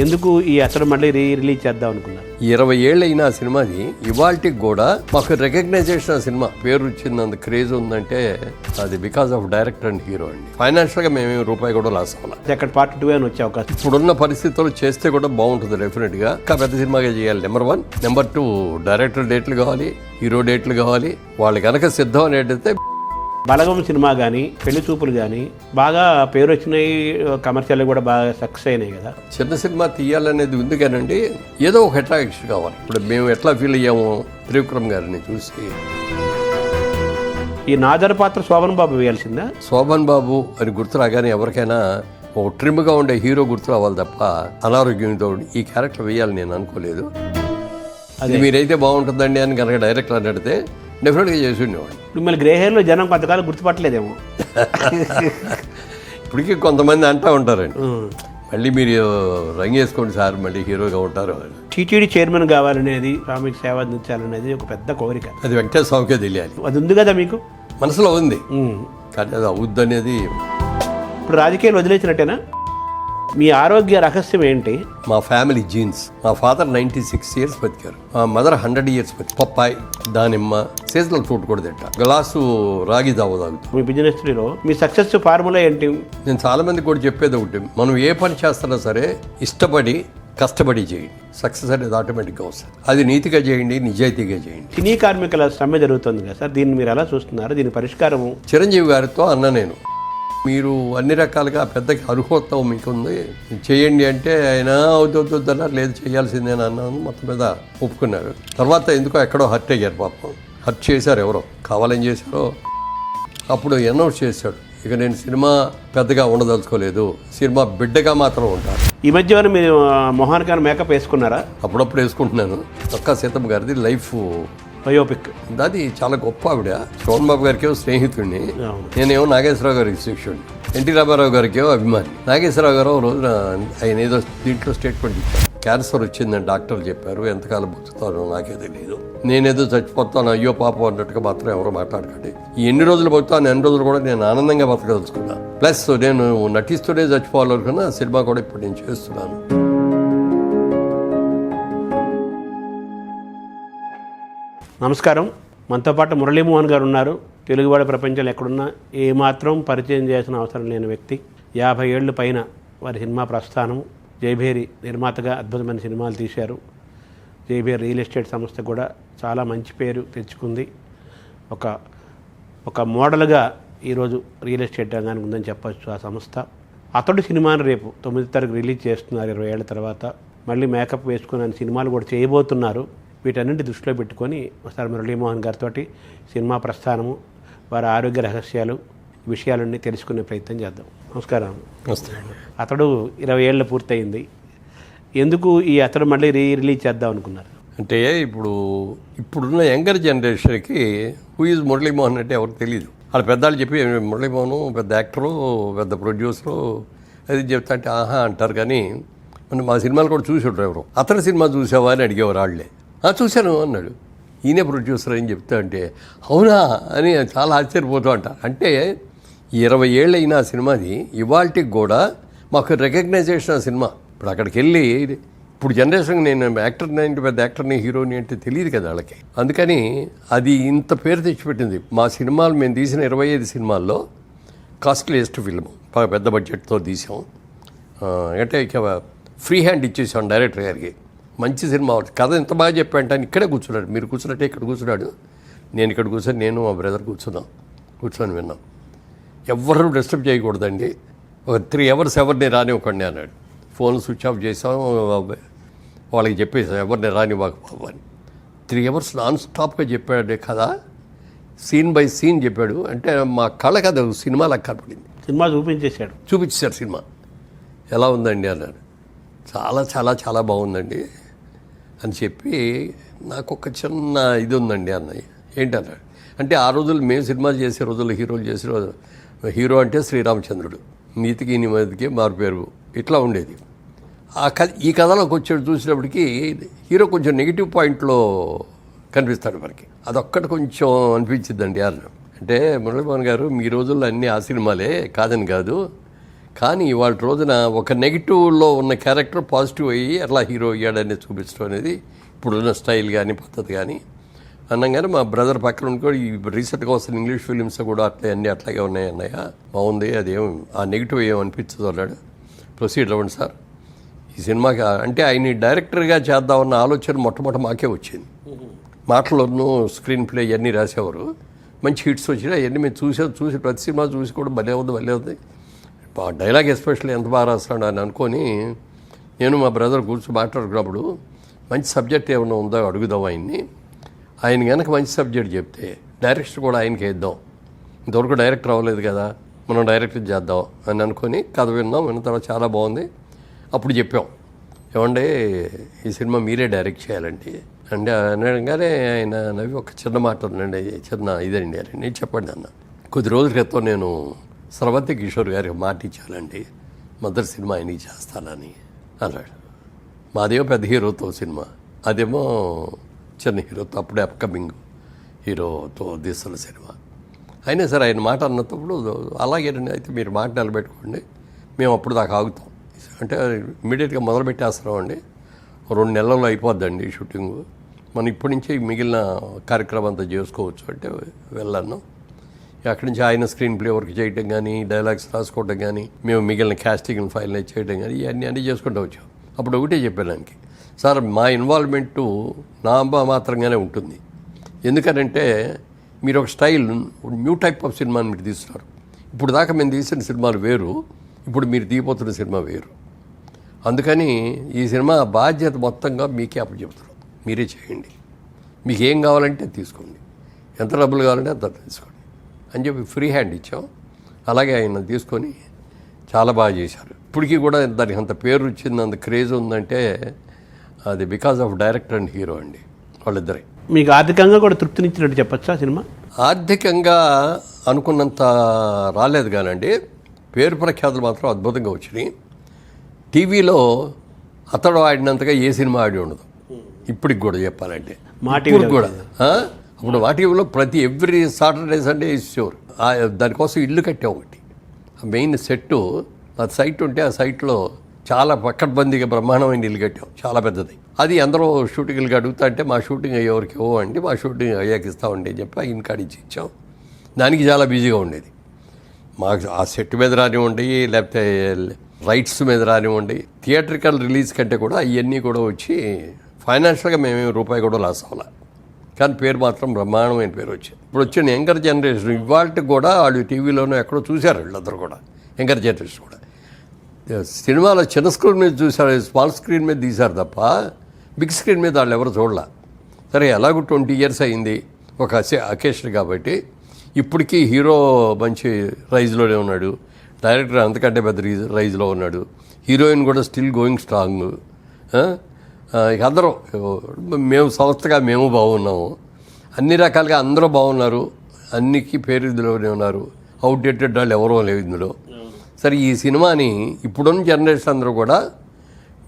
ఎందుకు ఈ అసలు మళ్ళీ రిలీజ్ చేద్దాం అనుకున్నారు? 20 ఏళ్ళు అయిన ఆ సినిమాది ఇవాళకి కూడా మాకు రికగ్నైజేషన్. ఆ సినిమా పేరు వచ్చింది, అంత క్రేజ్ ఉందంటే అది because of director and hero అండి. ఫైనాన్షియల్ గా మేము రూపాయి కూడా లాస్ అవ్వాలి. అక్కడ పార్ట్ 2 అని వచ్చే అవకాశం ఇప్పుడున్న పరిస్థితుల్లో చేస్తే కూడా బాగుంటుంది డెఫినెట్ గా. ఇంకా పెద్ద సినిమాగా చేయాలి. నెంబర్ 1. నెంబర్ 2, డైరెక్టర్ డేట్లు కావాలి, హీరో డేట్లు కావాలి. వాళ్ళు కనుక సిద్ధం అనేటైతే బలగం సినిమా కానీ పెళ్లి చూపులు కానీ బాగా పేరు వచ్చినాయి, కమర్షియల్ కూడా బాగా సక్సెస్ అయినాయి కదా. చిన్న సినిమా తీయాలనేది ఉంది కానండి, ఏదో ఒక అట్రాక్షన్ కావాలి. ఇప్పుడు మేము ఎట్లా ఫీల్ అయ్యాము త్రివిక్రమ్ గారిని చూసి. ఈ నాదర్ పాత్ర శోభన్ బాబు వేయాల్సిందా? శోభన్ బాబు అని గుర్తు రాగానే ఎవరికైనా ఒక ట్రిమ్గా ఉండే హీరో గుర్తు రావాలి తప్ప అనారోగ్యంతో ఈ క్యారెక్టర్ వేయాలని నేను అనుకోలేదు. అది మీరైతే బాగుంటుందండి అని కనుక డైరెక్టర్ అని అడిగితే డెఫినెట్గా చేసి ఉండేవాడు. మిమ్మల్ని గ్రే హెయిర్లో జనం కొంతకాలం గుర్తుపట్టలేదేమో. ఇప్పటికీ కొంతమంది అంటూ ఉంటారండి, మళ్ళీ మీరు రంగేసుకోండి సార్, మళ్ళీ హీరోగా ఉంటారు. టీటీడీ చైర్మన్ కావాలనేది, సామిక సేవ అందించాలనేది ఒక పెద్ద కోరిక. అది వెంకటేశ్వర స్వామికే తెలియాలి. అది ఉంది కదా మీకు మనసులో ఉంది, కానీ అది అవుద్ది అనేది. ఇప్పుడు రాజకీయాలు వదిలేసినట్టేనా? మీ ఆరోగ్య రహస్యం ఏంటి? మా ఫ్యామిలీ జీన్స్. మా ఫాదర్ 96 years బతికారు, మా మదర్ 100 years బతికారు. పప్పాయి, దానిమ్మ, సీజనల్ ఫ్రూట్ కూడా తింటా, గ్లాసు రాగి దావ తాగుతాం. మీ బిజినెస్ లో మీ సక్సెస్ ఫార్ములా ఏంటి? నేను చాలా మంది కూడా చెప్పేది ఒకటి, మనం ఏ పని చేస్తున్నా సరే ఇష్టపడి కష్టపడి చేయండి, సక్సెస్ అనేది ఆటోమేటిక్గా వస్తుంది. అది నీతిగా చేయండి, నిజాయితీగా చేయండి. సినీ కార్మికుల సమ్మె జరుగుతుంది కదా సార్, దీన్ని మీరు ఎలా చూస్తున్నారు? దీని పరిష్కారము? చిరంజీవి గారితో అన్న నేను, మీరు అన్ని రకాలుగా పెద్ద అర్హోత్వం మీకుంది, చేయండి అంటే ఆయన అవుతున్నారు, లేదు చేయాల్సిందేనా అన్నాను. మొత్తం మీద ఒప్పుకున్నారు. తర్వాత ఎందుకో ఎక్కడో హర్ట్ అయ్యారు పాపం. హర్ట్ చేశారు, ఎవరో కావాలని చేశారో. అప్పుడు అనౌన్స్ చేశాడు, ఇక నేను సినిమా పెద్దగా ఉండదలుచుకోలేదు, సినిమా బిడ్డగా మాత్రం ఉంటాను. ఈ మధ్య మీరు మొహానికైనా మేకప్ వేసుకున్నారా? అప్పుడప్పుడు వేసుకుంటున్నాను. ఒక్క సీతమ్మ గారిది లైఫ్ బయోపిక్, అది చాలా గొప్ప ఆవిడ. శోభన్ బాబు గారికి స్నేహితుడిని, నేనేమో నాగేశ్వరరావు గారికి శిష్యుడిని, ఎన్టీ రామారావు గారికి అభిమాని. నాగేశ్వరరావు గారు రోజున ఆయన ఏదో దీంట్లో స్టేట్మెంట్ ఇచ్చారు, క్యాన్సర్ వచ్చిందని డాక్టర్లు చెప్పారు, ఎంతకాలం బతుకుతానో నాకే తెలియదు, నేనేదో చచ్చిపోతాను అయ్యో పాపం అన్నట్టుగా మాత్రం ఎవరో మాట్లాడకండి. ఈ ఎన్ని రోజులు బతుకుతాను ఎన్ని రోజులు కూడా నేను ఆనందంగా బతకదలుచుకున్నా. ప్లస్ నేను నటిస్తూనే చచ్చిపోవాలనుకున్నా. సినిమా కూడా ఇప్పుడు నేను చేస్తున్నాను. నమస్కారం. మనతో పాటు మురళీమోహన్ గారు ఉన్నారు. తెలుగువాడ ప్రపంచంలో ఎక్కడున్నా ఏమాత్రం పరిచయం చేయాల్సిన అవసరం లేని వ్యక్తి. 50 ఏళ్ళు పైన వారి సినిమా ప్రస్థానం. జైభేరి నిర్మాతగా అద్భుతమైన సినిమాలు తీశారు. జైభేరి రియల్ ఎస్టేట్ సంస్థ కూడా చాలా మంచి పేరు తెచ్చుకుంది. ఒక మోడల్గా ఈరోజు రియల్ ఎస్టేట్ రంగానికి ఉందని చెప్పచ్చు ఆ సంస్థ. అతడు సినిమాను రేపు 9వ తారీఖు రిలీజ్ చేస్తున్నారు. 20 ఏళ్ల తర్వాత మళ్ళీ మేకప్ వేసుకుని సినిమాలు కూడా చేయబోతున్నారు. వీటన్నింటి దృష్టిలో పెట్టుకొని ఒకసారి మురళీమోహన్ గారితో సినిమా ప్రస్థానము, వారి ఆరోగ్య రహస్యాలు, విషయాలన్నీ తెలుసుకునే ప్రయత్నం చేద్దాం. నమస్కారం. అతడు 20 ఏళ్ళు పూర్తయింది. ఎందుకు ఈ అతడు మళ్ళీ రిలీజ్ చేద్దాం అనుకున్నారు? అంటే ఇప్పుడున్న యంగర్ జనరేషన్కి హూ ఈజ్ మురళీమోహన్ అంటే ఎవరికి తెలియదు. వాళ్ళ పెద్దవాళ్ళు చెప్పి మురళీమోహన్ పెద్ద యాక్టరు, పెద్ద ప్రొడ్యూసరు అది చెప్తా అంటే ఆహా అంటారు. కానీ మా సినిమాలు కూడా చూసి ఉంటారు. ఎవరు అతని సినిమా చూసావా అని అడిగేవారు. వాళ్ళే చూశాను అన్నాడు. ఈయనే ప్రొడ్యూసర్ అని చెప్తా అంటే అవునా అని చాలా ఆశ్చర్యపోతూ అంట. అంటే 20 ఏళ్ళు అయిన ఆ సినిమాది ఇవాళకి కూడా మాకు రికగ్నైజేషన్. ఆ సినిమా ఇప్పుడు అక్కడికి వెళ్ళి, ఇప్పుడు జనరేషన్ నేను యాక్టర్ని అంటే పెద్ద యాక్టర్ని హీరోని అంటే తెలియదు కదా వాళ్ళకి. అందుకని అది ఇంత పేరు తెచ్చిపెట్టింది. మా సినిమాలు మేము తీసిన 25 సినిమాల్లో కాస్ట్లీయెస్ట్ ఫిల్మ్, పెద్ద బడ్జెట్తో తీసాం. అంటే ఇక ఫ్రీ హ్యాండ్ ఇచ్చేసాం డైరెక్టర్ గారికి. మంచి సినిమా, కథ ఎంత బాగా చెప్పాడంటే ఆయన ఇక్కడే కూర్చున్నాడు. మీరు కూర్చున్నట్టే ఇక్కడ కూర్చున్నాడు, నేను ఇక్కడ కూర్చొని నేను మా బ్రదర్ కూర్చొని విన్నాం. ఎవరు డిస్టర్బ్ చేయకూడదండి, ఒక 3 hours ఎవరిని రానివ్వకండి అన్నాడు. ఫోన్ స్విచ్ ఆఫ్ చేసాం, వాళ్ళకి చెప్పేసాం ఎవరిని రానివ్వకపో అని. 3 hours నాన్ స్టాప్గా చెప్పాడు కదా, సీన్ బై సీన్ చెప్పాడు. అంటే మా కళ్ళకి అది సినిమాలకు కనపడింది. సినిమా చూపించేశారు. సినిమా ఎలా ఉందండి అన్నాడు. చాలా చాలా చాలా బాగుందండి అని చెప్పి నాకు ఒక చిన్న ఇది ఉందండి అన్నయ్య. ఏంటన్నాడు అంటే, ఆ రోజులు మేము సినిమాలు చేసే రోజుల్లో హీరోలు చేసే రోజు హీరో అంటే శ్రీరామచంద్రుడు, నీతికి నిమ్మదికి మారుపేరు, ఇట్లా ఉండేది. ఈ కథలోకి వచ్చేది చూసినప్పటికీ హీరో కొంచెం నెగిటివ్ పాయింట్లో కనిపిస్తాడు మనకి. అదొక్కటి కొంచెం అనిపించిందండి అన్న. అంటే మురళీమోహన్ గారు మీ రోజుల్లో అన్నీ ఆ సినిమాలే కాదని కాదు, కానీ ఇవాళ రోజున ఒక నెగిటివ్లో ఉన్న క్యారెక్టర్ పాజిటివ్ అయ్యి అట్లా హీరో అయ్యాడని చూపించడం అనేది ఇప్పుడున్న స్టైల్ కానీ పద్ధతి కానీ అన్నగానే మా బ్రదర్ పక్కన కూడా ఈ రీసెంట్గా వస్తున్న ఇంగ్లీష్ ఫిలిమ్స్ కూడా అన్నీ అట్లాగే ఉన్నాయి అన్నయ్య, బాగుంది, అదేం ఆ నెగిటివ్ ఏమనిపించదు అన్నాడు. ప్రొసీడ్ అవ్వండి సార్. ఈ సినిమాకి అంటే ఆయన డైరెక్టర్గా చేద్దామన్న ఆలోచన మొట్టమొదటి మాకే వచ్చింది. మాటలను స్క్రీన్ ప్లే ఇవన్నీ రాసేవారు, మంచి హిట్స్ వచ్చినాయి. అవన్నీ మేము చూసి ప్రతి సినిమా చూసి కూడా భలే ఉంది. డైలాగ్ ఎస్పెషల్లీ ఎంత బాగా రాస్తాడు అని అనుకొని నేను మా బ్రదర్ కూర్చొని మాట్లాడుకున్నప్పుడు మంచి సబ్జెక్ట్ ఏమైనా ఉందో అడుగుదాం ఆయన్ని. ఆయన కనుక మంచి సబ్జెక్ట్ చెప్తే డైరెక్టర్ కూడా ఆయనకి వేద్దాం, ఇంతవరకు డైరెక్టర్ అవ్వలేదు కదా, మనం డైరెక్టర్ చేద్దాం అని అనుకొని కథ విన్న తర్వాత చాలా బాగుంది. అప్పుడు చెప్పాం, ఏమంటే ఈ సినిమా మీరే డైరెక్ట్ చేయాలండి అంటే అనగానే ఆయన నవ్వి ఒక చిన్న మాట ఉందండి, చిన్న ఇదండి అని నేను చెప్పండి అన్న. కొద్ది రోజుల క్రితం నేను స్రవంతి కిషోర్ గారికి మాట ఇచ్చానండి, మొదటి సినిమా ఆయనకి చేస్తానని అన్నాడు. మాదేమో పెద్ద హీరోతో సినిమా, అదేమో చిన్న హీరోతో అప్పుడే అప్కమింగ్ హీరోతో తీస్తున్న సినిమా. అయినా సరే ఆయన మాట అన్నప్పుడు అలాగేనండి, అయితే మీరు మాట నిలబెట్టుకోండి, మేము అప్పుడు దాకా ఆగుతాం అంటే ఇమ్మీడియట్గా మొదలు పెట్టేస్తున్నామండి, 2 నెలల్లో అయిపోద్దండి షూటింగు, మనం ఇప్పటి నుంచే మిగిలిన కార్యక్రమం అంతా చేసుకోవచ్చు అంటే వెళ్ళాను. అక్కడి నుంచి ఆయన స్క్రీన్ ప్లే వర్క్ చేయడం కానీ, డైలాగ్స్ రాసుకోవడం కానీ, మేము మిగిలిన క్యాస్టింగ్ ఫైల్ చేయడం కానీ ఇవన్నీ చేసుకుంటూ వచ్చాం. అప్పుడు ఒకటే చెప్పాను ఆయనకి, సార్ మా ఇన్వాల్వ్మెంటు నా మాత్రంగానే ఉంటుంది, ఎందుకనంటే మీరు ఒక స్టైల్ న్యూ టైప్ ఆఫ్ సినిమాని మీరు తీస్తున్నారు. ఇప్పుడు దాకా మేము తీసిన సినిమాలు వేరు, ఇప్పుడు మీరు తీయబోతున్న సినిమా వేరు. అందుకని ఈ సినిమా బాధ్యత మొత్తంగా మీకే అప్పచెప్తారు, మీరే చేయండి, మీకు ఏం కావాలంటే తీసుకోండి, ఎంత డబ్బులు కావాలంటే అంత తీసుకోండి అని చెప్పి ఫ్రీ హ్యాండ్ ఇచ్చాం. అలాగే ఆయన తీసుకొని చాలా బాగా చేశారు. ఇప్పటికీ కూడా దానికి అంత పేరు వచ్చింది, అంత క్రేజ్ ఉందంటే అది because of director and hero అండి, వాళ్ళిద్దరే. మీకు ఆర్థికంగా కూడా తృప్తినిచ్చినట్టు చెప్పచ్చా సినిమా? ఆర్థికంగా అనుకున్నంత రాలేదు కానండి, పేరు ప్రఖ్యాతులు మాత్రం అద్భుతంగా వచ్చినాయి. టీవీలో అతడు ఆడినంతగా ఏ సినిమా ఆడి ఉండదు ఇప్పటికి కూడా చెప్పాలంటే. ఇప్పుడు కూడా అప్పుడు మా టీవీలో ప్రతి ఎవ్రీ సాటర్డే సండే ఇచ్చేవారు. దానికోసం ఇల్లు కట్టాం ఒకటి, మెయిన్ సెట్టు ఆ సైట్ ఉంటే ఆ సైట్లో చాలా పక్కడ్బందీగా బ్రహ్మాండమైన ఇల్లు కట్టాం, చాలా పెద్దది. అది అందరూ షూటింగ్లకి అడుగుతా అంటే మా షూటింగ్ అయ్యేవరకు ఇవ్వండి, మా షూటింగ్ అయ్యాక ఇస్తామండి అని చెప్పి ఇన్ కార్డు ఇచ్చాం. దానికి చాలా బిజీగా ఉండేది. మాకు ఆ సెట్ మీద రానివ్వండి, లేకపోతే రైట్స్ మీద రానివ్వండి, థియేట్రికల్ రిలీజ్ కంటే కూడా అవన్నీ కూడా వచ్చి ఫైనాన్షియల్గా మేమేమి రూపాయి కూడా లాస్ అవ్వాలి, కానీ పేరు మాత్రం బ్రహ్మాండమైన పేరు వచ్చింది. ఇప్పుడు వచ్చిన యంగర్ జనరేషన్ ఇవాళకి కూడా వాళ్ళు టీవీలోనూ ఎక్కడో చూశారు, వీళ్ళందరూ కూడా యంగర్ జనరేషన్ కూడా సినిమాలో చిన్న స్క్రీన్ మీద చూశారు, స్మాల్ స్క్రీన్ మీద తీశారు తప్ప బిగ్ స్క్రీన్ మీద వాళ్ళు ఎవరు చూడాల. సరే ఎలాగో 20 years అయింది ఒక అకేషన్ కాబట్టి, ఇప్పటికీ హీరో మంచి రైజ్లోనే ఉన్నాడు, డైరెక్టర్ అంతకంటే పెద్ద రైజ్లో ఉన్నాడు, హీరోయిన్ కూడా స్టిల్ గోయింగ్ స్ట్రాంగ్. ఇక అందరూ మేము సంస్థగా మేము బాగున్నాము, అన్ని రకాలుగా అందరూ బాగున్నారు, అన్నికి పేరు ఇందులోనే ఉన్నారు, అవుట్డేటెడ్ వాళ్ళు ఎవరో లేవు ఇందులో. సరే ఈ సినిమాని ఇప్పుడున్న జనరేషన్ అందరూ కూడా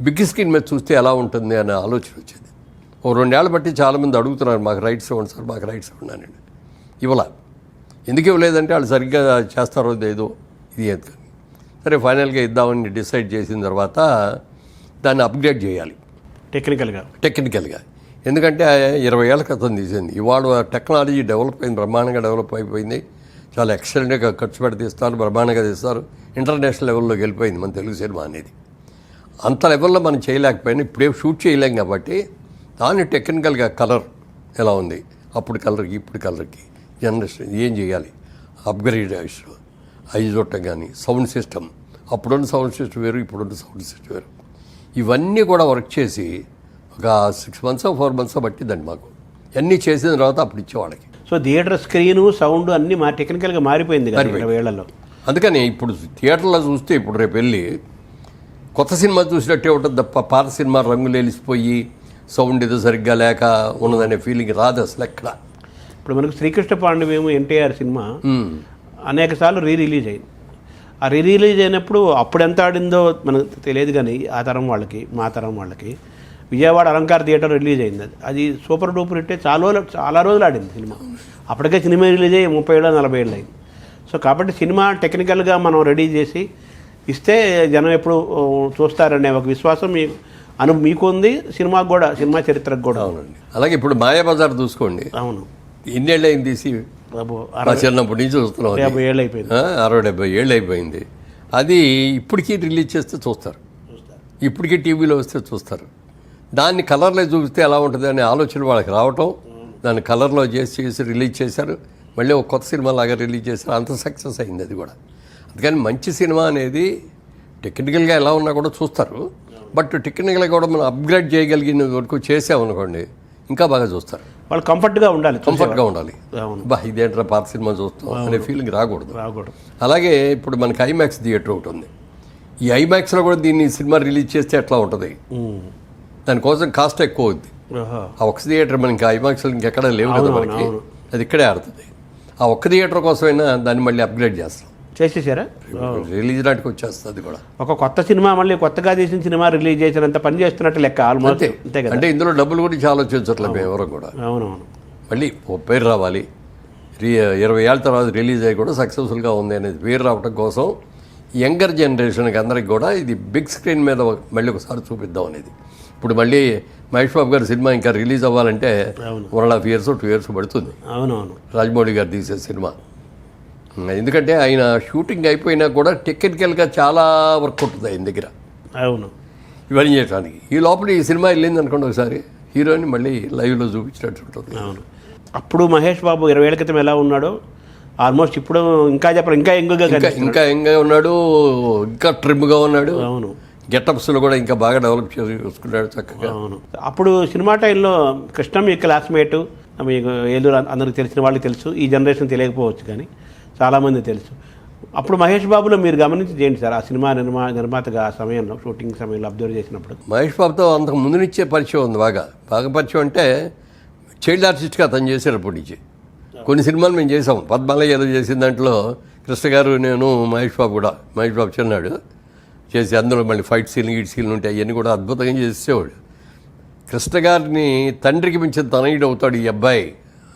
బిగ్ స్క్రీన్ మీద చూస్తే ఎలా ఉంటుంది అనే ఆలోచన వచ్చింది. 2 ఏళ్ళ బట్టి చాలామంది అడుగుతున్నారు, మాకు రైట్స్ ఇవ్వండి సార్, మాకు రైట్స్ ఇవ్వన్నానండి. ఇవ్వాల ఎందుకు ఇవ్వలేదంటే వాళ్ళు సరిగ్గా చేస్తారో లేదో ఇది ఎందుకు. సరే ఫైనల్గా ఇద్దామని డిసైడ్ చేసిన తర్వాత దాన్ని అప్గ్రేడ్ చేయాలి టెక్నికల్గా. ఎందుకంటే 20 ఏళ్ళ క్రితం తీసింది, ఇవాళ టెక్నాలజీ డెవలప్ అయింది, బ్రహ్మాండంగా డెవలప్ అయిపోయింది, చాలా ఎక్సలెంట్గా ఖర్చు పెట్టి తీస్తారు, బ్రహ్మాండంగా తీస్తారు, ఇంటర్నేషనల్ లెవెల్లోకి వెళ్ళిపోయింది మన తెలుగు సినిమా అనేది. అంత లెవెల్లో మనం చేయలేకపోయినా ఇప్పుడే షూట్ చేయలేం కాబట్టి దాన్ని టెక్నికల్గా కలర్ ఎలా ఉంది, అప్పుడు కలర్కి ఇప్పుడు కలర్కి జనరేషన్ ఏం చేయాలి, అప్గ్రేడ్ ఐజోటం కానీ సౌండ్ సిస్టమ్, అప్పుడున్న సౌండ్ సిస్టమ్ వేరు, ఇప్పుడున్న సౌండ్ సిస్టమ్ వేరు, ఇవన్నీ కూడా వర్క్ చేసి ఒక 6 months 4 months పట్టిందండి మాకు. అన్నీ చేసిన తర్వాత అప్పుడు ఇచ్చేవాళ్ళకి. సో థియేటర్ స్క్రీను సౌండ్ అన్నీ టెక్నికల్గా మారిపోయింది 20 ఏళ్లలో. అందుకని ఇప్పుడు థియేటర్లో చూస్తే ఇప్పుడు రేపు వెళ్ళి కొత్త సినిమా చూసినట్టే ఉంటుంది తప్ప పాత సినిమా రంగులు వెలిసిపోయి సౌండ్ ఏదో సరిగ్గా లేక ఉన్నదనే ఫీలింగ్ రాదు అసలు ఎక్కడ. ఇప్పుడు మనకు శ్రీకృష్ణ పాండవ్యం ఎన్టీఆర్ సినిమా అనేక సార్లు రిలీజ్ అయింది. ఆ రిలీజ్ అయినప్పుడు అప్పుడు ఎంత ఆడిందో మనకు తెలియదు, కానీ ఆ తరం వాళ్ళకి మా తరం వాళ్ళకి విజయవాడ అలంకార థియేటర్ రిలీజ్ అయింది. అది సూపర్ డూపర్ హిట్, చాలా రోజులు ఆడింది సినిమా. అప్పటికే సినిమా రిలీజ్ అయ్యి 30 ఏళ్ళు 40 ఏళ్ళు అయింది. సో కాబట్టి సినిమా టెక్నికల్గా మనం రెడీ చేసి ఇస్తే జనం ఎప్పుడు చూస్తారనే ఒక విశ్వాసం మీకు ఉంది, సినిమాకు కూడా, సినిమా చరిత్రకు కూడా. అవునండి. అలాగే ఇప్పుడు మాయాబజార్ చూసుకోండి, అవును, ఎన్నేళ్ళు అయింది తీసి, మా చిన్నప్పటి నుంచి చూస్తున్నాం. 50 ఏళ్ళు అయిపోయింది, 60-70 ఏళ్ళు అయిపోయింది. అది ఇప్పటికీ రిలీజ్ చేస్తే చూస్తారు, ఇప్పటికీ టీవీలో వస్తే చూస్తారు. దాన్ని కలర్లో చూపిస్తే ఎలా ఉంటుంది అనే ఆలోచన వాళ్ళకి రావటం, దాన్ని కలర్లో చేసి రిలీజ్ చేశారు. మళ్ళీ ఒక కొత్త సినిమా లాగా రిలీజ్ చేశారు. అంత సక్సెస్ అయింది అది కూడా. అందుకని మంచి సినిమా అనేది టెక్నికల్గా ఎలా ఉన్నా కూడా చూస్తారు. బట్ టెక్నికల్గా కూడా మనం అప్గ్రేడ్ చేయగలిగిన వరకు చేసామనుకోండి ఇంకా బాగా చూస్తారు. వాళ్ళు కంఫర్ట్గా ఉండాలి, కంఫర్ట్గా ఉండాలి. బా ఇదేంట్రా పాత సినిమా చూస్తాం అనే ఫీలింగ్ రాకూడదు. అలాగే ఇప్పుడు మనకి ఐమాక్స్ థియేటర్ ఒకటి ఉంది. ఈ ఐమాక్స్లో కూడా దీన్ని సినిమా రిలీజ్ చేస్తే ఎట్లా ఉంటుంది, దానికోసం కాస్ట్ ఎక్కువ అవుద్ది. ఆ ఒక్క థియేటర్ మనకి ఐమాక్స్లో ఇంకెక్కడ లేవు కదా మనకి, అది ఇక్కడే ఆడుతుంది. ఆ ఒక్క థియేటర్ కోసమైనా దాన్ని మళ్ళీ అప్గ్రేడ్ చేస్తాం, చేసేసారా, రిలీజ్ నాటికి వచ్చేస్తుంది. అది కూడా ఒక కొత్త సినిమా, మళ్ళీ కొత్తగా తీసిన సినిమా రిలీజ్ చేసినంత పని చేస్తున్నట్టు లెక్క ఆల్మోస్ట్. అంతే కదా. అంటే ఇందులో డబ్బులు గురించి ఆలోచించట్లేదు మేము ఎవరు కూడా. అవునవును. మళ్ళీ ఓ పేరు రావాలి, 20 ఏళ్ళ తర్వాత రిలీజ్ అయ్యి కూడా సక్సెస్ఫుల్గా ఉంది అనేది పేరు రావడం కోసం యంగర్ జనరేషన్కి అందరికి కూడా ఇది బిగ్ స్క్రీన్ మీద మళ్ళీ ఒకసారి చూపిద్దాం అనేది. ఇప్పుడు మళ్ళీ మహేష్ బాబు గారి సినిమా ఇంకా రిలీజ్ అవ్వాలంటే 1.5 years 2 years పడుతుంది. అవునవును. రాజమౌళి గారు తీసే సినిమా. ఎందుకంటే ఆయన షూటింగ్ అయిపోయినా కూడా టెక్నికల్గా చాలా వర్క్ ఉంటుంది ఆయన దగ్గర. అవును. ఇవన్నీ చేయడానికి ఈ లోపల ఈ సినిమా వెళ్ళింది అనుకోండి, ఒకసారి హీరోని మళ్ళీ లైవ్లో చూపించినట్టు ఉంటుంది. అవును. అప్పుడు మహేష్ బాబు 20 ఏళ్ల క్రితం ఎలా ఉన్నాడో ఆల్మోస్ట్ ఇప్పుడు ఇంకా చెప్పరు, ఇంకా యంగ్గా ఉన్నాడు, ఇంకా ట్రిమ్గా ఉన్నాడు. అవును. గెటప్స్లో కూడా ఇంకా బాగా డెవలప్ చేసుకున్నాడు చక్కగా. అవును. అప్పుడు సినిమా టైంలో కృష్ణ మీ క్లాస్మేట్, మీకు ఏలూరు అందరికి తెలిసిన వాళ్ళకి తెలుసు, ఈ జనరేషన్ తెలియకపోవచ్చు కానీ చాలామంది తెలుసు. అప్పుడు మహేష్ బాబులో మీరు గమనించి చేయండి సార్, ఆ సినిమా నిర్మాతగా ఆ సమయంలో షూటింగ్ సమయంలో అబ్జర్వ్ చేసినప్పుడు. మహేష్ బాబుతో అంతకు ముందు నుంచే పరిచయం ఉంది, బాగా పరిచయం. అంటే చైల్డ్ ఆర్టిస్ట్గా అతను చేసేటప్పటి నుంచి కొన్ని సినిమాలు మేము చేసాం. పద్మాలయ ఏదో చేసిన దాంట్లో కృష్ణ గారు, నేను, మహేష్ బాబు చిన్నాడు చేసి అందులో మళ్ళీ ఫైట్ సీన్లు ఉంటాయి, అవన్నీ కూడా అద్భుతంగా చేసేవాడు. కృష్ణ గారిని తండ్రికి మించిన తనయుడు అవుతాడు ఈ అబ్బాయి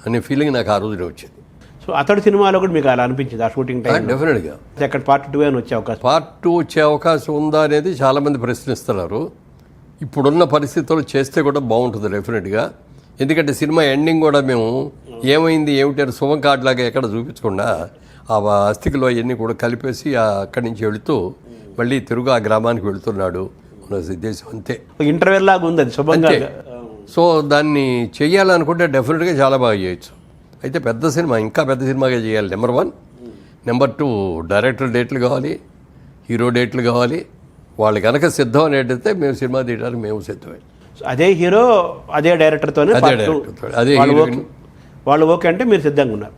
అనే ఫీలింగ్ నాకు ఆ రోజునే వచ్చింది. సో అతడు సినిమాలో కూడా మీకు అలా అనిపించింది ఆ షూటింగ్ టైం? డెఫినెట్గా. అక్కడ పార్ట్ 2 అని వచ్చే అవకాశం, పార్ట్ 2 వచ్చే అవకాశం ఉందా అనేది చాలామంది ప్రశ్నిస్తున్నారు. ఇప్పుడున్న పరిస్థితుల్లో చేస్తే కూడా బాగుంటుంది డెఫినెట్గా. ఎందుకంటే సినిమా ఎండింగ్ కూడా మేము ఏమైంది ఏమిటి అని శుభం కార్డులాగా ఎక్కడ చూపించకుండా ఆ అస్థికలో అవన్నీ కూడా కలిపేసి అక్కడి నుంచి వెళుతూ మళ్ళీ తిరుగు ఆ గ్రామానికి వెళుతున్నాడు మన ఉద్దేశం. అంతే, ఇంటర్వెల్ లాగా ఉంది అది శుభంగా. సో దాన్ని చెయ్యాలనుకుంటే డెఫినెట్గా చాలా బాగా చేయొచ్చు. అయితే పెద్ద సినిమా, ఇంకా పెద్ద సినిమాగా చేయాలి. నెంబర్ 1. నెంబర్ 2 డైరెక్టర్ డేట్లు కావాలి, హీరో డేట్లు కావాలి. వాళ్ళు కనుక సిద్ధం అనేటైతే మేము సినిమా తీయడానికి మేము సిద్ధమే. అదే హీరో అదే డైరెక్టర్తోనే అదే వాళ్ళు ఓకే అంటే మీరు సిద్ధంగా ఉన్నారు.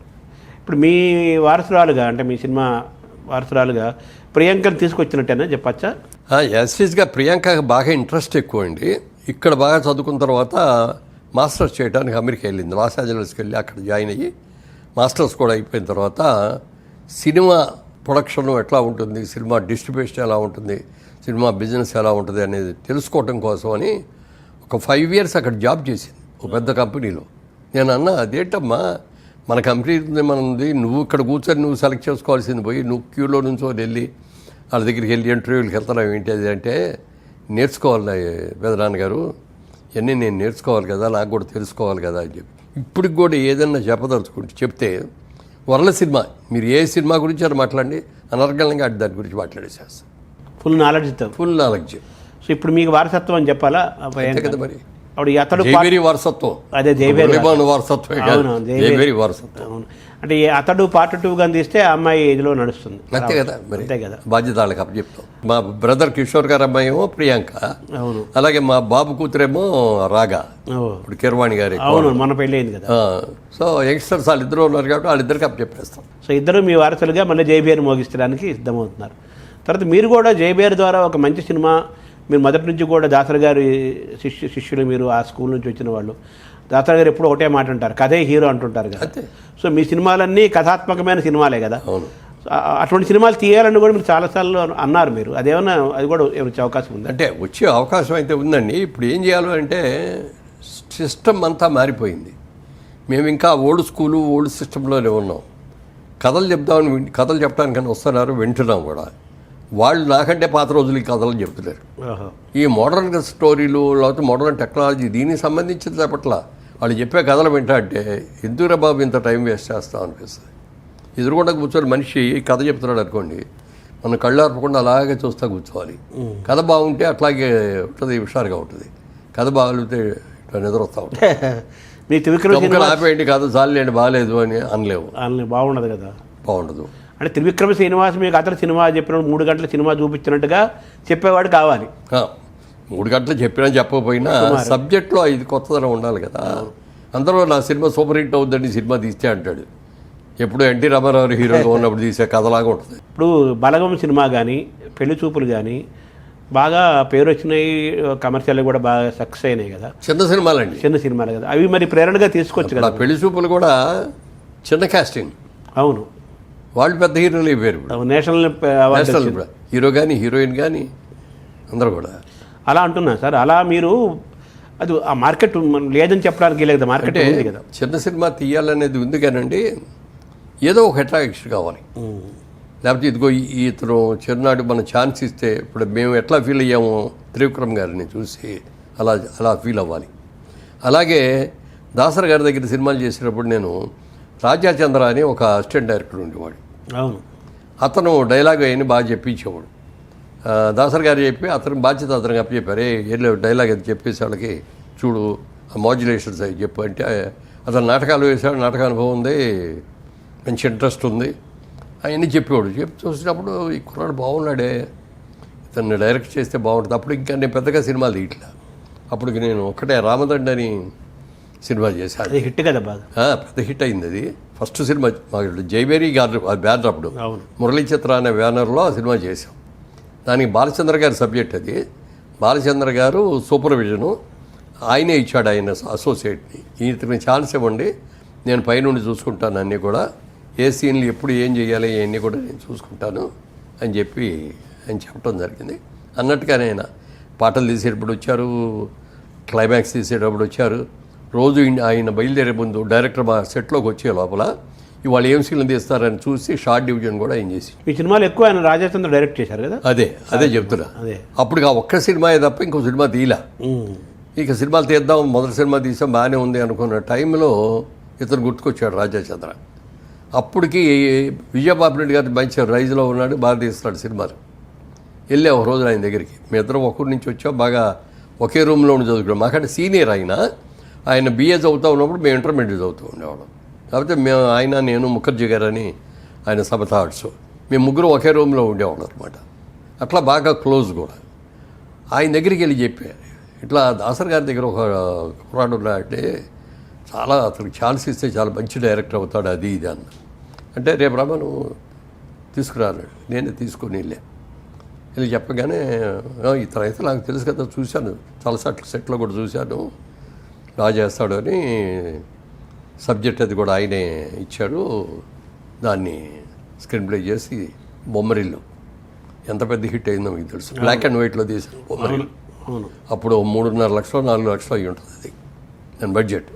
ఇప్పుడు మీ వారసురాలుగా, అంటే మీ సినిమా వారసురాలుగా ప్రియాంకను తీసుకొచ్చినట్టేనా చెప్పచ్చా? యాస్టీస్గా ప్రియాంకకి బాగా ఇంట్రెస్ట్ ఎక్కువ అండి. ఇక్కడ బాగా చదువుకున్న తర్వాత మాస్టర్స్ చేయడానికి అమెరికా వెళ్ళింది. లాస్ ఏంజలస్కి వెళ్ళి అక్కడ జాయిన్ అయ్యి మాస్టర్స్ కూడా అయిపోయిన తర్వాత సినిమా ప్రొడక్షన్ ఎట్లా ఉంటుంది, సినిమా డిస్ట్రిబ్యూషన్ ఎలా ఉంటుంది, సినిమా బిజినెస్ ఎలా ఉంటుంది అనేది తెలుసుకోవటం కోసం అని ఒక 5 years అక్కడ జాబ్ చేసింది ఒక పెద్ద కంపెనీలో. నేను అన్నా, అదేంటమ్మా మన కంపెనీ మనది, నువ్వు ఇక్కడ కూర్చొని నువ్వు సెలెక్ట్ చేసుకోవాల్సింది పోయి నువ్వు క్యూలో నుంచో వెళ్ళి వాళ్ళ దగ్గరికి వెళ్ళి ఇంటర్వ్యూలకు వెళ్తున్నావు ఏంటి అది అంటే, నేర్చుకోవాలి పెదనాన్నగారు, ఇవన్నీ నేను నేర్చుకోవాలి కదా, నాకు కూడా తెలుసుకోవాలి కదా అని చెప్పి. ఇప్పటికి కూడా ఏదన్నా చెప్పదలుచుకుంటే చెప్తే వరల సినిమా, మీరు ఏ సినిమా గురించి అని మాట్లాడండి, అనర్గళంగా దాని గురించి మాట్లాడేసేస్తాను. Full knowledge. సో ఇప్పుడు మీకు వారసత్వం అని చెప్పాలా కదా మరి. అతడు వారసత్వం, అదే వారసత్వం. అంటే అతడు పార్ట్ 2 గా తీస్తే ఆ అమ్మాయి ఇదిలో నడుస్తుంది. అంతే కదా మరి, అంతే కదా. బాధ్యత వాళ్ళకి అప్పచెప్తాం. మా బ్రదర్ కిషోర్ గారు అమ్మాయి ఏమో ప్రియాంక, అవును. అలాగే మా బాబు కూతురేమో రాగా, ఇప్పుడు కిరవాణి గారి, అవును, మన పెళ్ళి అయింది కదా. సో యంగ్స్టర్స్ వాళ్ళిద్దరూ ఉన్నారు కాబట్టి వాళ్ళిద్దరికి అప్పచెప్పేస్తాం. సో ఇద్దరు మీ వారసులుగా మళ్ళీ జైబీఆర్ మోగిస్తడానికి సిద్ధమవుతున్నారు. తర్వాత మీరు కూడా జైబీఆర్ ద్వారా ఒక మంచి సినిమా, మీరు మొదటి నుంచి కూడా దాసరి గారి శిష్యులు, మీరు ఆ స్కూల్ నుంచి వచ్చిన వాళ్ళు. దాసరి గారు ఎప్పుడు ఒకటే మాట అంటారు, కథే హీరో అంటుంటారు కదా. సో మీ సినిమాలన్నీ కథాత్మకమైన సినిమాలే కదా. అటువంటి సినిమాలు తీయాలని కూడా మీరు చాలాసార్లు అన్నారు. మీరు అదేమన్నా, అది కూడా వచ్చే అవకాశం ఉంది? అంటే వచ్చే అవకాశం అయితే ఉందండి. ఇప్పుడు ఏం చేయాలి అంటే సిస్టమ్ అంతా మారిపోయింది. మేము ఇంకా ఓల్డ్ సిస్టంలోనే ఉన్నాం. కథలు చెప్పడానికని వస్తున్నారు, వింటున్నాం కూడా. వాళ్ళు నాకంటే పాత రోజులు ఈ కథలు చెప్తున్నారు. ఓహో. ఈ మోడర్న్ స్టోరీలు లేకపోతే మోడర్న్ టెక్నాలజీ దీనికి సంబంధించిన పట్ల వాళ్ళు చెప్పే కథలు వింటా ఎందుకురా బాబు ఇంత టైం వేస్ట్ చేస్తాం అనిపిస్తుంది. ఎదురుకుండా కూర్చొని మనిషి కథ చెప్తున్నాడు అనుకోండి, మనం కళ్ళు ఆర్పకుండా అలాగే చూస్తూ కూర్చోవాలి. కథ బాగుంటే అట్లాగే ఉంటుంది, హుషారుగా ఉంటుంది. కథ బాగుంటే ఇట్లా నిద్ర వస్తూ ఉంటుంది. మీ త్రివిక్రమ ఆపేయండి కథ చాలండి బాగాలేదు అని అనలేవు, బాగుండదు కదా, బాగుండదు. అంటే త్రివిక్రమ శ్రీనివాస్ మీకు అతను సినిమా చెప్పినప్పుడు 3 గంటల సినిమా చూపించినట్టుగా చెప్పేవాడు కావాలి. 3 గంటలు చెప్పినా చెప్పకపోయినా సబ్జెక్ట్లో ఇది కొత్తదనం ఉండాలి కదా. అందరూ నా సినిమా సూపర్ హిట్ అవుద్దని సినిమా తీస్తే అంటాడు. ఎప్పుడు ఎన్టీ రామారావు హీరోగా ఉన్నప్పుడు తీసే కథలాగా ఉంటుంది. ఇప్పుడు బలగం సినిమా కానీ పెళ్లి చూపులు కానీ బాగా పేరు వచ్చినాయి, కమర్షియల్ కూడా బాగా సక్సెస్ అయినాయి కదా. చిన్న సినిమాలండి, చిన్న సినిమాలు కదా, అవి మరి ప్రేరణగా తీసుకోవచ్చు కదా. పెళ్లి చూపులు కూడా చిన్న కాస్టింగ్. అవును, వాళ్ళు పెద్ద హీరోలు అయిపోయారు. నేషనల్ అవార్డు హీరో కానీ హీరోయిన్ కానీ అందరూ కూడా అలా అంటున్నా సార్. అలా మీరు అది ఆ మార్కెట్ లేదని చెప్పడానికి లేదు, మార్కెట్ ఉంది కదా. చిన్న సినిమా తీయాలనేది ఉంది కానండి, ఏదో ఒక అట్రాక్షన్ కావాలి. లేకపోతే ఇదిగో ఇతను చిరునాడు మన ఛాన్స్ ఇస్తే ఇప్పుడు మేము ఎట్లా ఫీల్ అయ్యామో త్రివిక్రమ్ గారిని చూసి అలా ఫీల్ అవ్వాలి. అలాగే దాసర్ గారి దగ్గర సినిమాలు చేసినప్పుడు నేను రాజాచంద్ర అని ఒక అసిస్టెంట్ డైరెక్టర్ ఉండేవాడు. అవును, అతను డైలాగ్ అయినా బాగా చెప్పించేవాడు. దాసర్ గారు చెప్పి అతను బాధ్యత అతనికి అప్పచెప్పారు. ఏదో డైలాగ్ అది చెప్పేసి వాళ్ళకి చూడు ఆ మాడ్యులేషన్స్ అవి చెప్పు అంటే అతను నాటకాలు వేసాడు, నాటక అనుభవం ఉంది, మంచి ఇంట్రెస్ట్ ఉంది అవన్నీ చెప్పేవాడు. చూసినప్పుడు ఈ కుర్రాడు బాగున్నాడే, ఇతన్ని డైరెక్ట్ చేస్తే బాగుంటుంది. అప్పుడు ఇంకా నేను పెద్దగా సినిమాలు తీయట్లా. అప్పటికి నేను ఒక్కటే రామదండ అని సినిమా చేశాను. హిట్ కదా, బాగా పెద్ద హిట్ అయింది. అది ఫస్ట్ సినిమా మాకు జైవేరి గారు బ్యానర్, అప్పుడు మురళీ చిత్ర అనే బ్యానర్లో ఆ సినిమా చేసాం. దానికి బాలచంద్ర గారి సబ్జెక్ట్. అది బాలచంద్ర గారు సూపర్విజను, ఆయనే ఇచ్చాడు ఆయన అసోసియేట్ని. ఇతనికి ఛాన్స్ ఇవ్వండి, నేను పైనుండి చూసుకుంటాను అన్నీ కూడా, ఏ సీన్లు ఎప్పుడు ఏం చేయాలి ఇవన్నీ కూడా నేను చూసుకుంటాను అని చెప్పి ఆయన చెప్పడం జరిగింది. అన్నట్టుగానే ఆయన పాటలు తీసేటప్పుడు వచ్చారు, క్లైమాక్స్ తీసేటప్పుడు వచ్చారు. రోజు ఆయన బయలుదేరే ముందు డైరెక్టర్ మా సెట్లోకి వచ్చే లోపల ఇవాళ ఏం సీన్లు తీస్తారని చూసి షార్ట్ డివిజన్ కూడా ఏం చేసి. ఈ సినిమాలు ఎక్కువ ఆయన రాజాచంద్ర డైరెక్ట్ చేశారు కదా. అదే చెప్తున్నా. అప్పుడు ఆ ఒక్క సినిమాయే తప్ప ఇంకో సినిమా తీయలా. ఇక సినిమాలు తీద్దాం, మొదటి సినిమా తీసాం బాగానే ఉంది అనుకున్న టైంలో ఇతను గుర్తుకొచ్చాడు రాజాచంద్ర. అప్పటికి విజయబాబు రెడ్డి గారి మంచి రైజ్లో ఉన్నాడు, బాగా తీస్తున్నాడు సినిమాలు. వెళ్ళే ఒక రోజు ఆయన దగ్గరికి, మీ ఇద్దరం ఒకరి నుంచి వచ్చాం, బాగా ఒకే రూమ్లో ఉండి చదువుకున్నాం. మాకంటే సీనియర్ ఆయన బిఏ చదువుతూ ఉన్నప్పుడు మేము ఇంటర్మీడియట్ చదువుతూ ఉండేవాళ్ళం. కాకపోతే మేము నేను ముఖర్జీ గారు అని ఆయన సమతా ఆర్ట్స్, మేము ముగ్గురు ఒకే రూమ్లో ఉండేవాళ్ళం అనమాట. అట్లా బాగా క్లోజ్ కూడా. ఆయన దగ్గరికి వెళ్ళి చెప్పారు, ఇట్లా దాసర్ గారి దగ్గర ఒక కుర్రాడు ఉన్నాడంటే చాలా అతనికి ఛాన్స్ ఇస్తే చాలా మంచి డైరెక్టర్ అవుతాడు, అది ఇది అన్న. అంటే రేపు రామా నువ్వు తీసుకురాన్నాడు. నేనే తీసుకొని వెళ్ళి చెప్పగానే ఇతను అయితే నాకు తెలుసు కదా, చూశాను చాలా సెట్లో కూడా చూశాను, బాగా చేస్తాడు అని సబ్జెక్ట్ అది కూడా ఆయనే ఇచ్చాడు. దాన్ని స్క్రీన్ ప్లే చేసి బొమ్మరిల్లు ఎంత పెద్ద హిట్ అయిందో మీకు తెలుసు. బ్లాక్ అండ్ వైట్లో తీసాను బొమ్మరిల్లు. అప్పుడు 3.5 లక్షలు 4 లక్షలు అయ్యి ఉంటుంది అది దాని బడ్జెట్.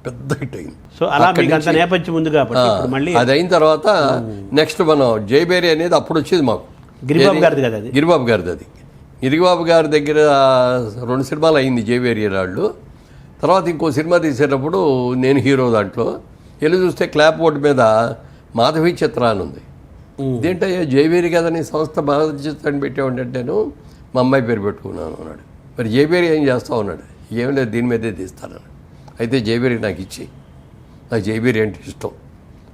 పెద్ద హిట్ అయింది. సో అలా నేపథ్యం ఉంది కాబట్టి మళ్ళీ అది అయిన తర్వాత నెక్స్ట్ మనం జైబేరి అనేది అప్పుడు వచ్చేది మాకు. గిరిబాబు గారిది కదా, గిరిబాబు గారిది. అది గిరిబాబు గారి దగ్గర 2 సినిమాలు అయింది జైబేరి రాళ్ళు. తర్వాత ఇంకో సినిమా తీసేటప్పుడు నేను హీరో. దాంట్లో వెళ్ళి చూస్తే క్లాప్ బోర్డు మీద మాధవి చిత్ర అని ఉంది. ఇదేంటయ్యా జైబేరి కదా నీ సంస్థ మాధవి చిత్ర అని పెట్టామంటే నేను మా అమ్మాయి పేరు పెట్టుకున్నాను అన్నాడు. మరి జైబేరి ఏం చేస్తావు అన్నాడు. ఏం లేదు దీని మీదే తీస్తాను. అయితే జైబేరి నాకు ఇచ్చి, నాకు జైబేరి అంటే ఇష్టం,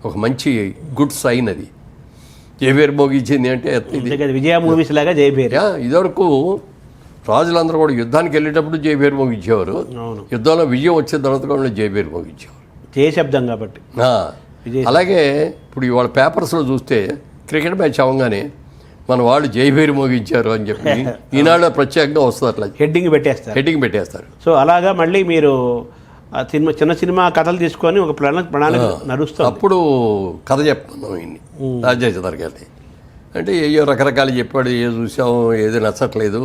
ఒక మంచి గుడ్ సైన్ అది. జైబేరి మోగించింది అంటే విజయ మూవీస్ లాగా జైబేరి. ఇదివరకు రాజులందరూ కూడా యుద్ధానికి వెళ్ళేటప్పుడు జైబేరి మోగించేవారు, యుద్ధంలో విజయం వచ్చిన తర్వాత కూడా జైబేరి మోగించేవారు, జయశబ్దం కాబట్టి. అలాగే ఇప్పుడు ఇవాళ పేపర్స్లో చూస్తే క్రికెట్ మ్యాచ్ అవ్వగానే మన వాళ్ళు జైబేరి మోగించారు అని చెప్పి ఈనాడు ప్రత్యేకంగా వస్తుంది, అట్లా హెడ్డింగ్ పెట్టేస్తారు. సో అలాగా మళ్ళీ మీరు సినిమా చిన్న సినిమా కథలు తీసుకొని ఒక ప్రణాళిక నడుస్తుంది. అప్పుడు కథ చెప్తున్నాం ఇన్ని రాజేంద్ర గారిని. అంటే ఏయో రకరకాలు చెప్పాడు, ఏ చూసాము, ఏది నచ్చట్లేదు,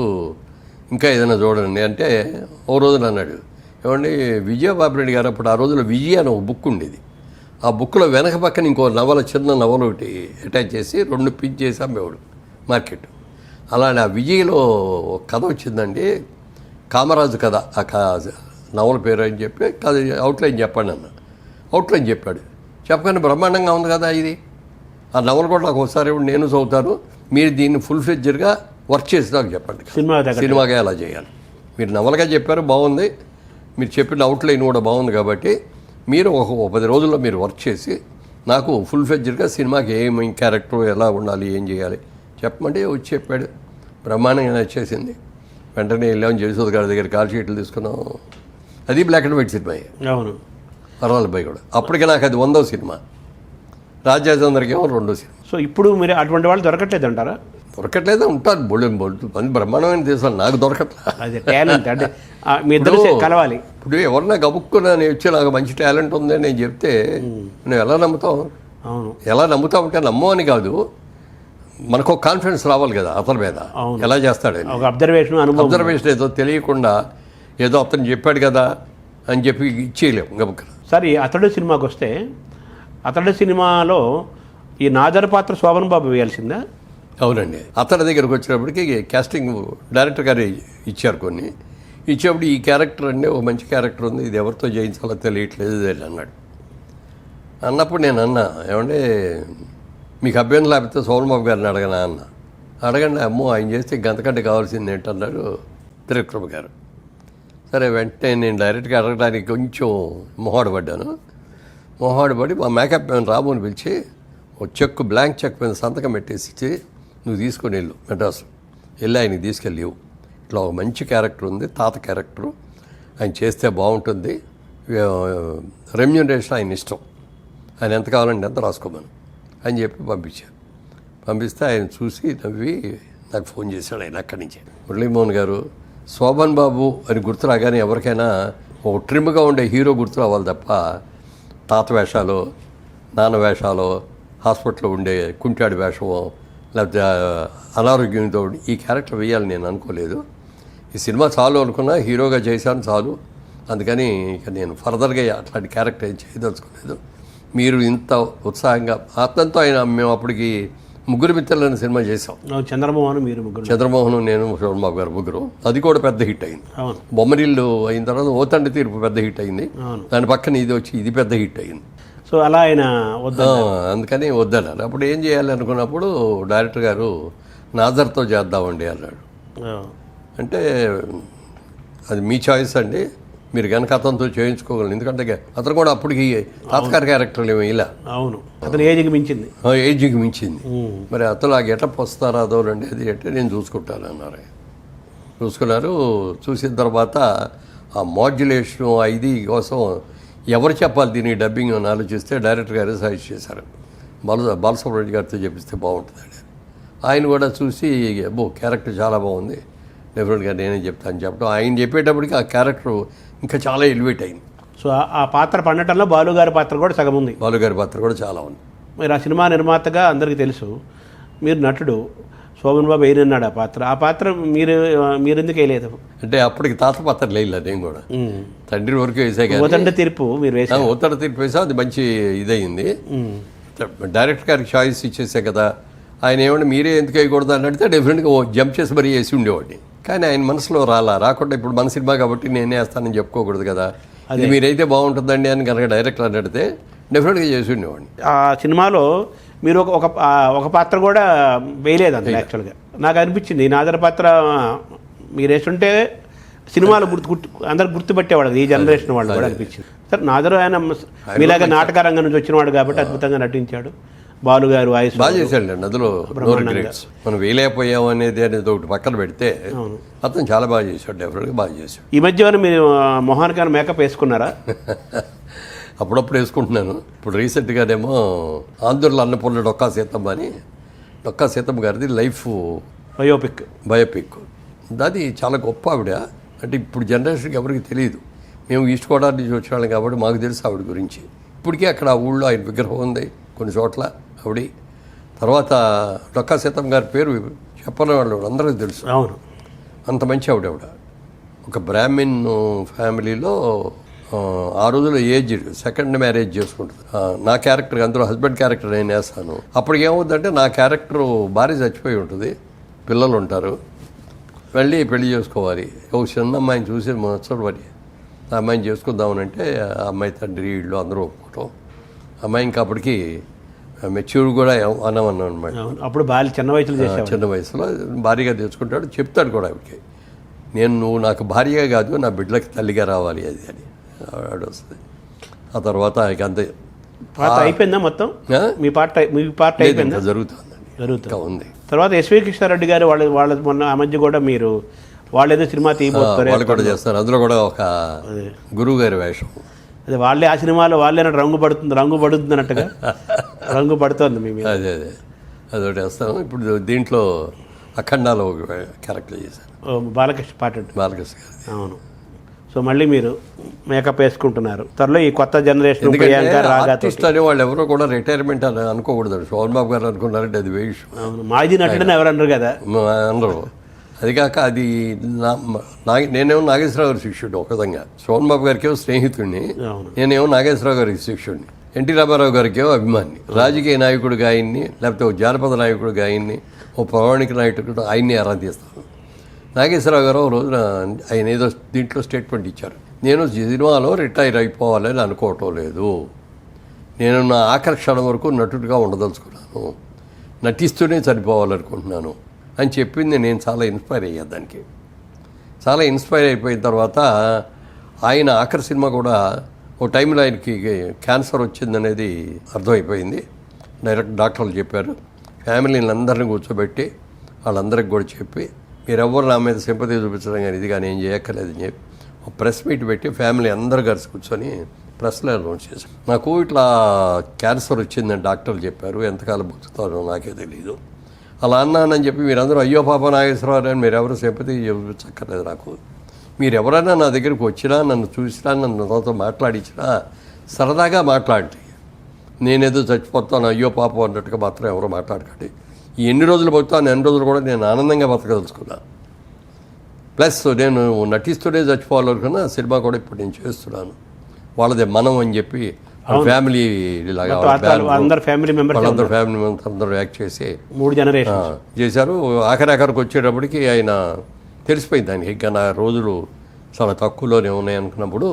ఇంకా ఏదైనా చూడండి అంటే ఓ రోజున అన్నాడు, ఏమండి విజయబాబు రెడ్డి గారు అప్పుడు ఆ రోజుల్లో విజయ అని ఒక బుక్ ఉండేది. ఆ బుక్లో వెనక పక్కన ఇంకో నవల, చిన్న నవల ఒకటి అటాచ్ చేసి 2 పిన్ చేసి అమ్మేవాడు. మార్కెట్. అలానే ఆ విజయ్లో ఒక కథ వచ్చిందండి, కామరాజు కథ. ఆ నవల పేరు అని చెప్పి కథ అవుట్లైన్ చెప్పండి అన్న. అవుట్లైన్ చెప్పాడు. చెప్పగానే బ్రహ్మాండంగా ఉంది కదా ఇది. ఆ నవల కూడా నాకు ఒకసారి నేను చదువుతాను, మీరు దీన్ని ఫుల్ ఫ్లెడ్జర్గా వర్క్ చేసి నాకు చెప్పండి, సినిమాగా ఎలా చేయాలి. మీరు నవలగా చెప్పారు, బాగుంది. మీరు చెప్పిన అవుట్లైన్ కూడా బాగుంది. కాబట్టి మీరు ఒక 10 రోజుల్లో మీరు వర్క్ చేసి నాకు ఫుల్ ఫ్లెడ్జర్గా సినిమాకి ఏమి క్యారెక్టర్ ఎలా ఉండాలి, ఏం చేయాలి చెప్పమంటే వచ్చి చెప్పాడు. బ్రహ్మాండంగా నచ్చేసింది. వెంటనే వెళ్ళామని జయసూద్ గారి దగ్గర కాల్ షీట్లు తీసుకున్నాం. అది బ్లాక్ అండ్ వైట్ సినిమా. అవును, పర్వాలబ్బాయి కూడా. అప్పటికే నాకు అది 100వ సినిమా. రాజ్యాచంద్రకేమో 2వ సినిమా. సో ఇప్పుడు మీరు అటువంటి వాళ్ళు దొరకట్లేదు అంటారా? దొరకట్లేదు, ఉంటారు బొళ్ళు మంది బ్రహ్మాండమైన తీసాను, నాకు దొరకట్లేదు. అదే టాలెంట్ అంటే మీ ఇద్దరు కలవాలి. ఇప్పుడు ఎవరన్నా గబుక్కున్నా నేను వచ్చి నాకు మంచి టాలెంట్ ఉందని నేను చెప్తే నువ్వు ఎలా నమ్ముతావు? అవును, ఎలా నమ్ముతావు అంటే నమ్మని కాదు, మనకు ఒక కాన్ఫిడెన్స్ రావాలి కదా అతని మీద. ఎలా చేస్తాడని ఒక అబ్జర్వేషన్ ఏదో తెలియకుండా ఏదో అతను చెప్పాడు కదా అని చెప్పి ఇచ్చేయలేము గబుక్కన. సరే, అతడు సినిమాకి వస్తే అతడు సినిమాలో ఈ నాదర్ పాత్ర శోభన్ బాబు వేయాల్సిందా? అవునండి. అతడి దగ్గరకు వచ్చినప్పటికీ కాస్టింగ్ డైరెక్టర్ గారు ఇచ్చారు కొన్ని. ఇచ్చేప్పుడు ఈ క్యారెక్టర్ అంటే ఒక మంచి క్యారెక్టర్ ఉంది, ఇది ఎవరితో చేయించాలో తెలియట్లేదు అన్నాడు. అన్నప్పుడు నేను అన్నా, ఏమంటే మీకు అభ్యంతరం లేకపోతే శోభన్ బాబు గారిని అడగనా అన్న. అడగండి, అమ్మో ఆయన చేస్తే గంతకంటే కావాల్సింది ఏంటన్నాడు త్రివిక్రమ గారు. సరే, వెంటనే నేను డైరెక్ట్గా అడగడానికి కొంచెం మొహాడుపడ్డాను. మొహాడుపడి మా మేకప్ మ్యాన్ రాబోని పిలిచి ఒక చెక్కు, బ్లాంక్ చెక్ మీద సంతకం పెట్టేసి ఇచ్చి, నువ్వు తీసుకొని వెళ్ళు మెడ్రాసు, వెళ్ళి ఆయనకి తీసుకెళ్ళివు. ఇట్లా ఒక మంచి క్యారెక్టర్ ఉంది, తాత క్యారెక్టరు, ఆయన చేస్తే బాగుంటుంది, రెమ్యూనరేషన్ ఆయన ఇష్టం, ఆయన ఎంత కావాలంటే ఎంత రాసుకోమను అని చెప్పి పంపించాను. పంపిస్తే ఆయన చూసి నవ్వి నాకు ఫోన్ చేశాడు. ఆయన అక్కడి నుంచి, మురళీమోహన్ గారు శోభన్ బాబు అని గుర్తు రాగానే ఎవరికైనా ఒక ట్రిమ్గా ఉండే హీరో గుర్తు రావాలి తప్ప తాత వేషాలు, నాన్న వేషాలు, హాస్పిటల్లో ఉండే కుంటాడి వేషమో లేకపోతే అనారోగ్యంతో ఈ క్యారెక్టర్ వేయాలని నేను అనుకోలేదు. ఈ సినిమా చాలు అనుకున్నా, హీరోగా చేశాను చాలు, అందుకని ఇక నేను ఫర్దర్గా అట్లాంటి క్యారెక్టర్ ఏం చేయదలుచుకోలేదు. మీరు ఇంత ఉత్సాహంగా అతనితో ఆయన మేము అప్పటికి ముగ్గురు మిత్రులని సినిమా చేసాం. చంద్రమోహన్, నేను, శోభన్ బాబు గారు ముగ్గురు. అది కూడా పెద్ద హిట్ అయింది. బొమ్మరిల్లు అయిన తర్వాత ఓ తండ్రి తీర్పు పెద్ద హిట్ అయింది. దాని పక్కన ఇది వచ్చి ఇది పెద్ద హిట్ అయింది. సో అలా ఆయన అందుకని వద్దన్నారు. అప్పుడు ఏం చేయాలి అనుకున్నప్పుడు డైరెక్టర్ గారు నాజర్తో చేద్దామండి అన్నాడు. అంటే అది మీ చాయిస్ అండి, మీరు కనుక అతనితో చేయించుకోగలరు. ఎందుకంటే అతను కూడా అప్పటికి తాత్కాలిక క్యారెక్టర్లు ఏమీ ఇలా. అవును, అతను ఏజ్కి మించింది. మరి అతను ఆ గెటప్ వస్తారా అదో రండి అది అంటే నేను చూసుకుంటాను అన్నారు. చూసుకున్నారు. చూసిన తర్వాత ఆ మాడ్యులేషన్ ఇది కోసం ఎవరు చెప్పాలి దీనికి డబ్బింగ్ అని ఆలోచిస్తే డైరెక్టర్ గారు సజెస్ట్ చేశారు, బాలసుబ్రహ్మణ్యం గారితో చెప్పిస్తే బాగుంటుందండి. ఆయన కూడా చూసి అబ్బో క్యారెక్టర్ చాలా బాగుంది, డెఫినెట్గా నేనే చెప్తాను చెప్పడం. ఆయన చెప్పేటప్పటికి ఆ క్యారెక్టర్ ఇంకా చాలా ఎలివేట్ అయింది. సో ఆ పాత్ర పండటంలో బాలుగారి పాత్ర కూడా సగం ఉంది. బాలుగారి పాత్ర కూడా చాలా ఉంది. మీరు ఆ సినిమా నిర్మాతగా అందరికీ తెలుసు, మీరు నటుడు, శోభన్ బాబు వేయనన్నాడు ఆ పాత్ర మీరు ఎందుకు వేయలేదు? అంటే అప్పటికి తాత పాత్ర లేదు, నేను కూడా తండ్రి వరకు వేసా కానీ ఒత్తండి తీర్పు మీరు వేసారు. ఒత్తండి తీర్పు వేసా, అది మంచి ఇదయింది. డైరెక్టర్ గారికి చాయిస్ ఇచ్చేసే కదా. ఆయన ఏమంటే మీరే ఎందుకు వేయకూడదు అని అడిగితే డెఫినెట్గా జంప్ చేసి మరీ వేసి ఉండేవాడిని. కానీ ఆయన మనసులో రాకుండా ఇప్పుడు మన సినిమా కాబట్టి నేనే వేస్తానని చెప్పుకోకూడదు కదా, అది మీరైతే బాగుంటుందండి అని కనుక డైరెక్టర్ అని అడిగితే డెఫినెట్గా చేసి ఉండేవాడిని. ఆ సినిమాలో మీరు ఒక పాత్ర కూడా వేయలేదు అంత. యాక్చువల్గా నాకు అనిపించింది నాదర్ పాత్ర మీరు వేస్తుంటే సినిమాలో అందరు గుర్తుపెట్టేవాడు, ఈ జనరేషన్ వాళ్ళు కూడా అనిపించింది. సరే, నాదర్ ఆయన మీలాగా నాటక రంగం నుంచి వచ్చినవాడు కాబట్టి అద్భుతంగా నటించాడు. బాలుగారు వాయిస్ బాగా చేశాడండి. అందులో మనం వేయలేకపోయాం అనేది ఒకటి పక్కన పెడితే అతను చాలా బాగా చేశాడు, డెఫినెట్గా బాగా చేశాడు. ఈ మధ్య మీరు మొహానికి మేకప్ వేసుకున్నారా? అప్పుడప్పుడు వేసుకుంటున్నాను. ఇప్పుడు రీసెంట్గానేమో ఆంధ్రుల అన్నపూర్ణ డొక్కా సీతమ్మ గారిది లైఫ్ బయోపిక్. అది చాలా గొప్ప ఆవిడ. అంటే ఇప్పుడు జనరేషన్కి ఎవరికి తెలియదు. మేము ఈస్ట్ గోదావరి నుంచి వచ్చినాం కాబట్టి మాకు తెలుసు ఆవిడ గురించి. ఇప్పటికీ అక్కడ ఆ ఊళ్ళో ఆయన విగ్రహం ఉంది కొన్ని చోట్ల ఆవిడ. తర్వాత డొక్కా సీతమ్మ గారి పేరు చెప్పని వాళ్ళు అందరికీ తెలుసు. అవును, అంత మంచి ఆవిడ. ఒక బ్రాహ్మిన్ ఫ్యామిలీలో ఆ రోజుల్లో ఏజ్ సెకండ్ మ్యారేజ్ చేసుకుంటుంది. నా క్యారెక్టర్ అందులో హస్బెండ్ క్యారెక్టర్ నేను వేస్తాను. అప్పటికి ఏమవుతుందంటే నా క్యారెక్టరు భార్య చచ్చిపోయి ఉంటుంది, పిల్లలు ఉంటారు, వెళ్ళి పెళ్లి చేసుకోవాలి. ఒక చిన్న అమ్మాయిని చూసి ముచ్చటపడి ఆ అమ్మాయిని చేసుకుందామనంటే ఆ అమ్మాయి తండ్రి వీళ్ళు అందరూ ఒప్పుకోవటం. అమ్మాయి ఇంకా అప్పటికి మెచ్యూర్ కూడా అన్నామన్నాం అనమాట. అప్పుడు బాగా చిన్న వయసులో చేసేవాడు. చిన్న వయసులో భార్యగా తెచ్చుకుంటాడు, చెప్తాడు కూడా ఆవిడకి, నువ్వు నాకు భార్యగా కాదు నా బిడ్డలకి తల్లిగా రావాలి అది అని ఆవిడ వస్తుంది. ఆ తర్వాత ఇక అంతే పాట అయిపోయిందా మొత్తం? మీ పాట అయిపోయిందా? జరుగుతుంది ఉంది. తర్వాత ఎస్వి కృష్ణారెడ్డి గారు వాళ్ళ మొన్న ఆ మధ్య కూడా మీరు వాళ్ళు ఏదో సినిమా తీయబోతారు, వాళ్ళు కూడా చేస్తారు. అందులో కూడా ఒక గురువు గారి వేషం. అదే వాళ్ళే ఆ సినిమాలో వాళ్ళే రంగు పడుతుంది అన్నట్టుగా రంగు పడుతుంది మీ మీద. అదే అదొకటి వేస్తాను. ఇప్పుడు దీంట్లో అఖండాలో ఒక క్యారెక్టర్ చేశాను, బాలకృష్ణ పాట. బాలకృష్ణ గారు. అవును. సో మళ్ళీ మీరు మేకప్ వేసుకుంటున్నారు. త్వరలో ఈ కొత్త జనరేషన్ ఆర్టిస్ట్ అనే వాళ్ళు ఎవరో కూడా రిటైర్మెంట్ అని అనుకోకూడదు. శోభన్ బాబు గారు అనుకున్నారంటే అది వేషం. అవును, మాజీ నటుడని ఎవరు అన్నారు కదా అందరూ. అది కాక అది నేనేమో నాగేశ్వరరావు గారి శిష్యుడు ఒక విధంగా, శోభన్ బాబు గారికి స్నేహితుడిని, నేనేమో నాగేశ్వరరావు గారికి శిష్యుడిని, ఎన్టీ రామారావు గారికి అభిమాని, రాజకీయ నాయకుడిగా ఆయన్ని, లేకపోతే ఒక జానపద నాయకుడిగా ఆయన్ని, ఓ పౌరాణిక నాయకుడు ఆయన్ని ఆరాధిస్తాను. నాగేశ్వరరావు గారు రోజున ఆయన ఏదో దీంట్లో స్టేట్మెంట్ ఇచ్చారు, నేను సినిమాలో రిటైర్ అయిపోవాలని అనుకోవటం లేదు, నేను నా ఆకర్షణ వరకు నటుడిగా ఉండదలుచుకున్నాను, నటిస్తూనే చనిపోవాలనుకుంటున్నాను అని చెప్పింది. నేను చాలా ఇన్స్పైర్ అయ్యా దానికి. చాలా ఇన్స్పైర్ అయిపోయిన తర్వాత ఆయన ఆఖరి సినిమా కూడా ఓ టైంలో ఆయనకి క్యాన్సర్ వచ్చిందనేది అర్థమైపోయింది. డైరెక్ట్ డాక్టర్లు చెప్పారు, ఫ్యామిలీని అందరినీ కూర్చోబెట్టి వాళ్ళందరికి కూడా చెప్పి, మీరెవ్వరు నా మీద సింపతి చూపించడం కానీ ఇది కానీ ఏం చేయక్కర్లేదని చెప్పి ఒక ప్రెస్ మీట్ పెట్టి ఫ్యామిలీ అందరు కలిసి కూర్చొని ప్రెస్లో అనౌన్స్ చేశాను. నాకు ఇట్లా క్యాన్సర్ వచ్చిందని డాక్టర్లు చెప్పారు, ఎంతకాలం బతుకుతారో నాకే తెలియదు, అలా అన్నానని చెప్పి మీరందరూ అయ్యో పాప నాగేశ్వరరావు అని మీరెవరు సింపతి చూపించక్కర్లేదు నాకు, మీరెవరైనా నా దగ్గరికి వచ్చినా, నన్ను చూసినా, నన్ను నాతో మాట్లాడించినా సరదాగా మాట్లాడి, నేనేదో చచ్చిపోతాను అయ్యో పాపం అన్నట్టుగా మాత్రం ఎవరో మాట్లాడకండి. ఎన్ని రోజులు బతుకుతాను ఎన్ని రోజులు కూడా నేను ఆనందంగా బతకదలుచుకున్నా. ప్లస్ నేను నటిస్తూనే చచ్చిపోవాలనుకున్నా సినిమా కూడా ఇప్పుడు నేను చేస్తున్నాను, వాళ్ళదే మనం అని చెప్పి ఫ్యామిలీ లాగా అందరు ఫ్యామిలీ మెంబర్స్ అందరూ యాక్ట్ చేసి 3 జనరేషన్ చేశారు. ఆఖరికి వచ్చేటప్పటికి ఆయన తెలిసిపోయింది ఆయనకి, ఇంకా నా రోజులు చాలా తక్కువలోనే ఉన్నాయి అనుకున్నప్పుడు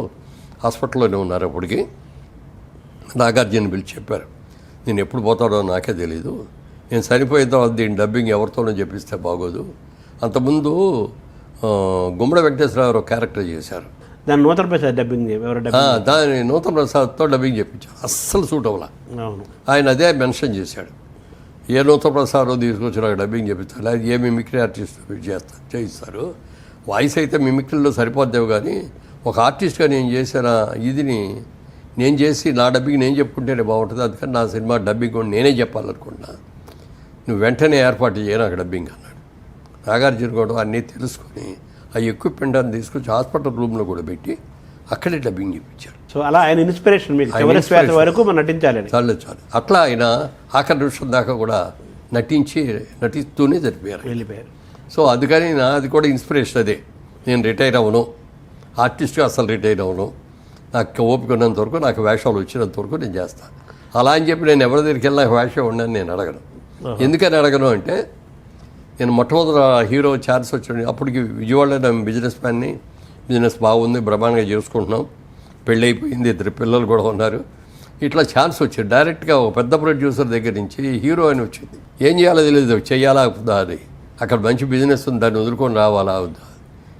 హాస్పిటల్లోనే ఉన్నారు. అప్పటికి నాగార్జున పిలిచి చెప్పారు, నేను ఎప్పుడు పోతాడో నాకే తెలీదు, నేను చనిపోయిన తర్వాత దీని డబ్బింగ్ ఎవరితోనో చెప్పిస్తే బాగోదు. అంతకుముందు గుమ్మడి వెంకటేశ్వరరావు క్యారెక్టర్ చేశారు, దాని నూతన ప్రసాద్ డబ్బింగ్, దాని నూతన ప్రసాద్తో డబ్బింగ్ చెప్పించారు, అస్సలు సూట్ అవ్వాల. ఆయన అదే మెన్షన్ చేశాడు, ఏ నూతన ప్రసాద్ తీసుకొచ్చి నాకు డబ్బింగ్ చెప్పించాలి, అది ఏ మిమిక్రీ ఆర్టిస్ట్ చేయిస్తారు, వాయిస్ అయితే మిమిక్రీలో సరిపోద్దేవు కానీ ఒక ఆర్టిస్ట్గా నేను చేసిన ఇదిని నేను చేసి నా డబ్బింగ్ నేను చెప్పుకుంటేనే బాగుంటుంది, అందుకని నా సినిమా డబ్బింగ్ కూడా నేనే చెప్పాలనుకుంటున్నా, నువ్వు వెంటనే ఏర్పాటు చేయ నాకు డబ్బింగ్ అన్నాడు. నాగార్జున కూడా అన్నీ తెలుసుకొని ఆ ఎక్విప్మెంట్ అని తీసుకొచ్చి హాస్పిటల్ రూమ్లో కూడా పెట్టి అక్కడే డబ్బింగ్ చెప్పించారు. సో అలా ఆయన ఇన్స్పిరేషన్ మీకు వరకు నటించాలి. చాలు అట్లా ఆయన ఆఖరి నిమిషం దాకా కూడా నటిస్తూనే వెళ్ళిపోయారు. సో అందుకని అది కూడా ఇన్స్పిరేషన్ అదే, నేను రిటైర్ అవ్వను, ఆర్టిస్ట్గా అసలు రిటైర్ అవ్వను, నాకు ఓపిక ఉన్నంత వరకు, నాకు వేషాలు వచ్చినంత వరకు నేను చేస్తాను. అలా అని చెప్పి నేను ఎవరి దగ్గరికి వెళ్ళి నాకు వేషం ఉండని నేను అడగను. ఎందుకని అడగను అంటే, నేను మొట్టమొదటి హీరో ఛాన్స్ వచ్చాడు, అప్పటికి విజయవాడలో నేను బిజినెస్ మ్యాన్ని, బిజినెస్ బాగుంది, బ్రహ్మాండంగా చేసుకుంటున్నాం, పెళ్ళి అయిపోయింది, 2 పిల్లలు కూడా ఉన్నారు, ఇట్లా ఛాన్స్ వచ్చింది. డైరెక్ట్గా ఒక పెద్ద ప్రొడ్యూసర్ దగ్గర నుంచి హీరో అని వచ్చింది. ఏం చేయాలో తెలియదు, చెయ్యాలా అవుతుందా అని, అక్కడ మంచి బిజినెస్ ఉంది, దాన్ని వదులుకొని రావాలా అవుద్దా,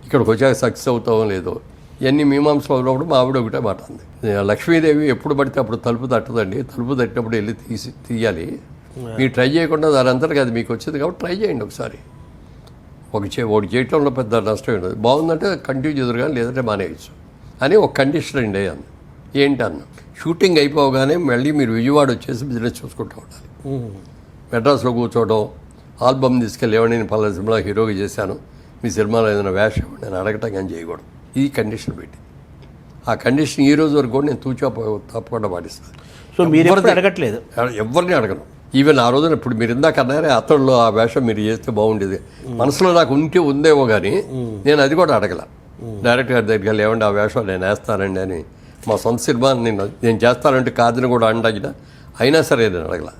ఇక్కడికి వచ్చాక సక్సెస్ అవుతామో లేదో, ఇవన్నీ మీమాంసలో ఉన్నప్పుడు మా ఆవిడ ఒకటే మాట ఉంది, లక్ష్మీదేవి ఎప్పుడు పడితే అప్పుడు తలుపు తట్టదండి, తలుపు తట్టినప్పుడు వెళ్ళి తీయాలి, మీరు ట్రై చేయకుండా దాని అంతటికి అది మీకు వచ్చింది కాబట్టి ట్రై చేయండి ఒకసారి, ఒకటి చేయటంలో పెద్ద నష్టం ఉండదు, బాగుందంటే కంటిన్యూ చేదురు కానీ లేదంటే మానేయచ్చు అని ఒక కండిషన్ అండి అన్న. ఏంటి అన్న, షూటింగ్ అయిపోగానే మళ్ళీ మీరు విజయవాడ వచ్చేసి బిజినెస్ చూసుకుంటూ ఉండాలి, మెడ్రాస్లో కూర్చోవడం, ఆల్బమ్ తీసుకెళ్ళి ఏమని నేను పలానా సినిమాలో హీరోగా చేశాను, మీ సినిమాలో ఏదైనా వేషం నేను అడగటం కానీ చేయకూడదు, ఈ కండిషన్ పెట్టి, ఆ కండిషన్ ఈ రోజు వరకు కూడా నేను తప్పకుండా పాటిస్తాను. సో మీరు అడగట్లేదు, ఎవరిని అడగను. ఈవెన్ ఆ రోజున ఇప్పుడు మీరు ఇందాక అన్నారే అతడిలో ఆ వేషం మీరు చేస్తే బాగుండేది, మనసులో నాకు ఉందేమో కానీ నేను అది కూడా అడగల. డైరెక్ట్ గారి దగ్గరికి వెళ్ళి ఏమంటే ఆ వేషం నేను వేస్తానండి అని మా సొంత సినిమా నేను చేస్తానంటే కాదని కూడా అండాగిన అయినా సరే నేను అడగల.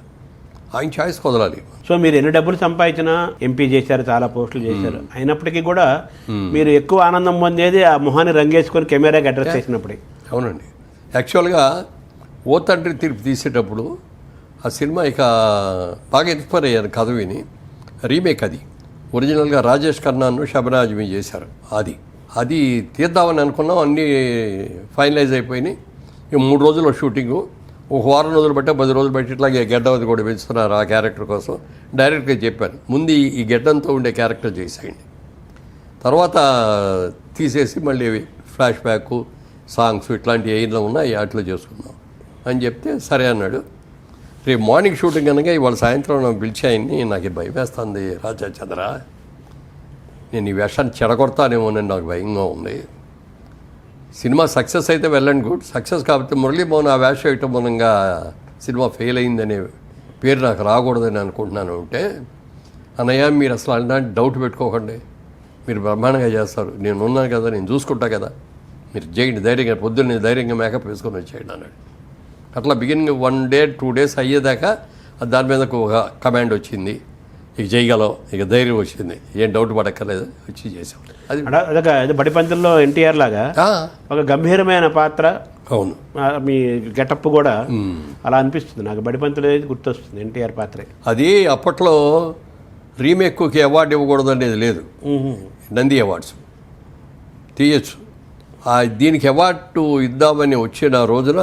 ఆయన చాయిస్ కుదరాలి. సో మీరు ఎన్ని డబ్బులు సంపాదించినా ఎంపీ చేశారు, చాలా పోస్టులు చేశారు, అయినప్పటికీ కూడా మీరు ఎక్కువ ఆనందం పొందేది ఆ మొహాన్ని రంగేసుకొని కెమెరాకి అడ్రస్ చేసినప్పుడే. అవునండి. యాక్చువల్గా ఓ తండ్రి తీర్పు తీసేటప్పుడు ఆ సినిమా ఇక బాగా ఇన్స్పైర్ అయ్యాను కథ విని. రీమేక్ అది ఒరిజినల్గా రాజేష్ ఖన్నాను షబనాజ్ మీ చేశారు. అది తీద్దామని అనుకున్నాం, అన్నీ ఫైనలైజ్ అయిపోయినాయి. ఇక 3 రోజుల్లో షూటింగు, ఒక వారం రోజులు బట్టి 10 రోజులు బట్టి ఇట్లాగే గెడ్డవది కూడా పెంచుతున్నారు ఆ క్యారెక్టర్ కోసం. డైరెక్ట్గా చెప్పాను, ముందు ఈ గెడ్డంతో ఉండే క్యారెక్టర్ చేసేయండి, తర్వాత తీసేసి మళ్ళీ ఫ్లాష్ బ్యాక్ సాంగ్స్ ఇట్లాంటివి ఏమైనా ఉన్నాయి వాటిలో చేసుకుందాం అని చెప్తే సరే అన్నాడు. రేపు మార్నింగ్ షూటింగ్ కనుక ఇవాళ సాయంత్రం నాకు పిలిచాయని నాకు భయం వేస్తుంది రాజా చంద్ర, నేను ఈ వేషాన్ని చెడగొడతానేమోనని నాకు భయంగా ఉంది. సినిమా సక్సెస్ అయితే వెళ్ళండి గుడ్, సక్సెస్ కాకపోతే మురళీమోహన్ ఆ వేషం వేయటం మూలంగా సినిమా ఫెయిల్ అయిందనే పేరు నాకు రాకూడదని అనుకుంటున్నాను. అంటే అన్నయ్య మీరు అసలు అలాంటి డౌట్ పెట్టుకోకండి, మీరు బ్రహ్మాండంగా చేస్తారు, నేను ఉన్నాను కదా, నేను చూసుకుంటా కదా, మీరు చేయండి ధైర్యంగా, పొద్దున్నే ధైర్యంగా మేకప్ వేసుకొని వచ్చేయండి అన్నాడు. అట్లా బిగినింగ్ 1 day 2 days అయ్యేదాకా దాని మీద ఒక కమాండ్ వచ్చింది, ఇక చేయగలం, ఇక ధైర్యం వచ్చింది, ఏం డౌట్ పడక్కర్లేదు, వచ్చి చేసాం. అది అదొక బడిపంతుల్లో ఎన్టీఆర్ లాగా ఒక గంభీరమైన పాత్ర. అవును, మీ గెటప్ కూడా అలా అనిపిస్తుంది నాకు. బడిపంతులు గుర్తొస్తుంది ఎన్టీఆర్ పాత్రే. అది అప్పట్లో రీమేక్కి అవార్డు ఇవ్వకూడదు అనేది లేదు, నంది అవార్డ్స్ తీయచ్చు. దీనికి అవార్డు ఇద్దామని వచ్చిన రోజున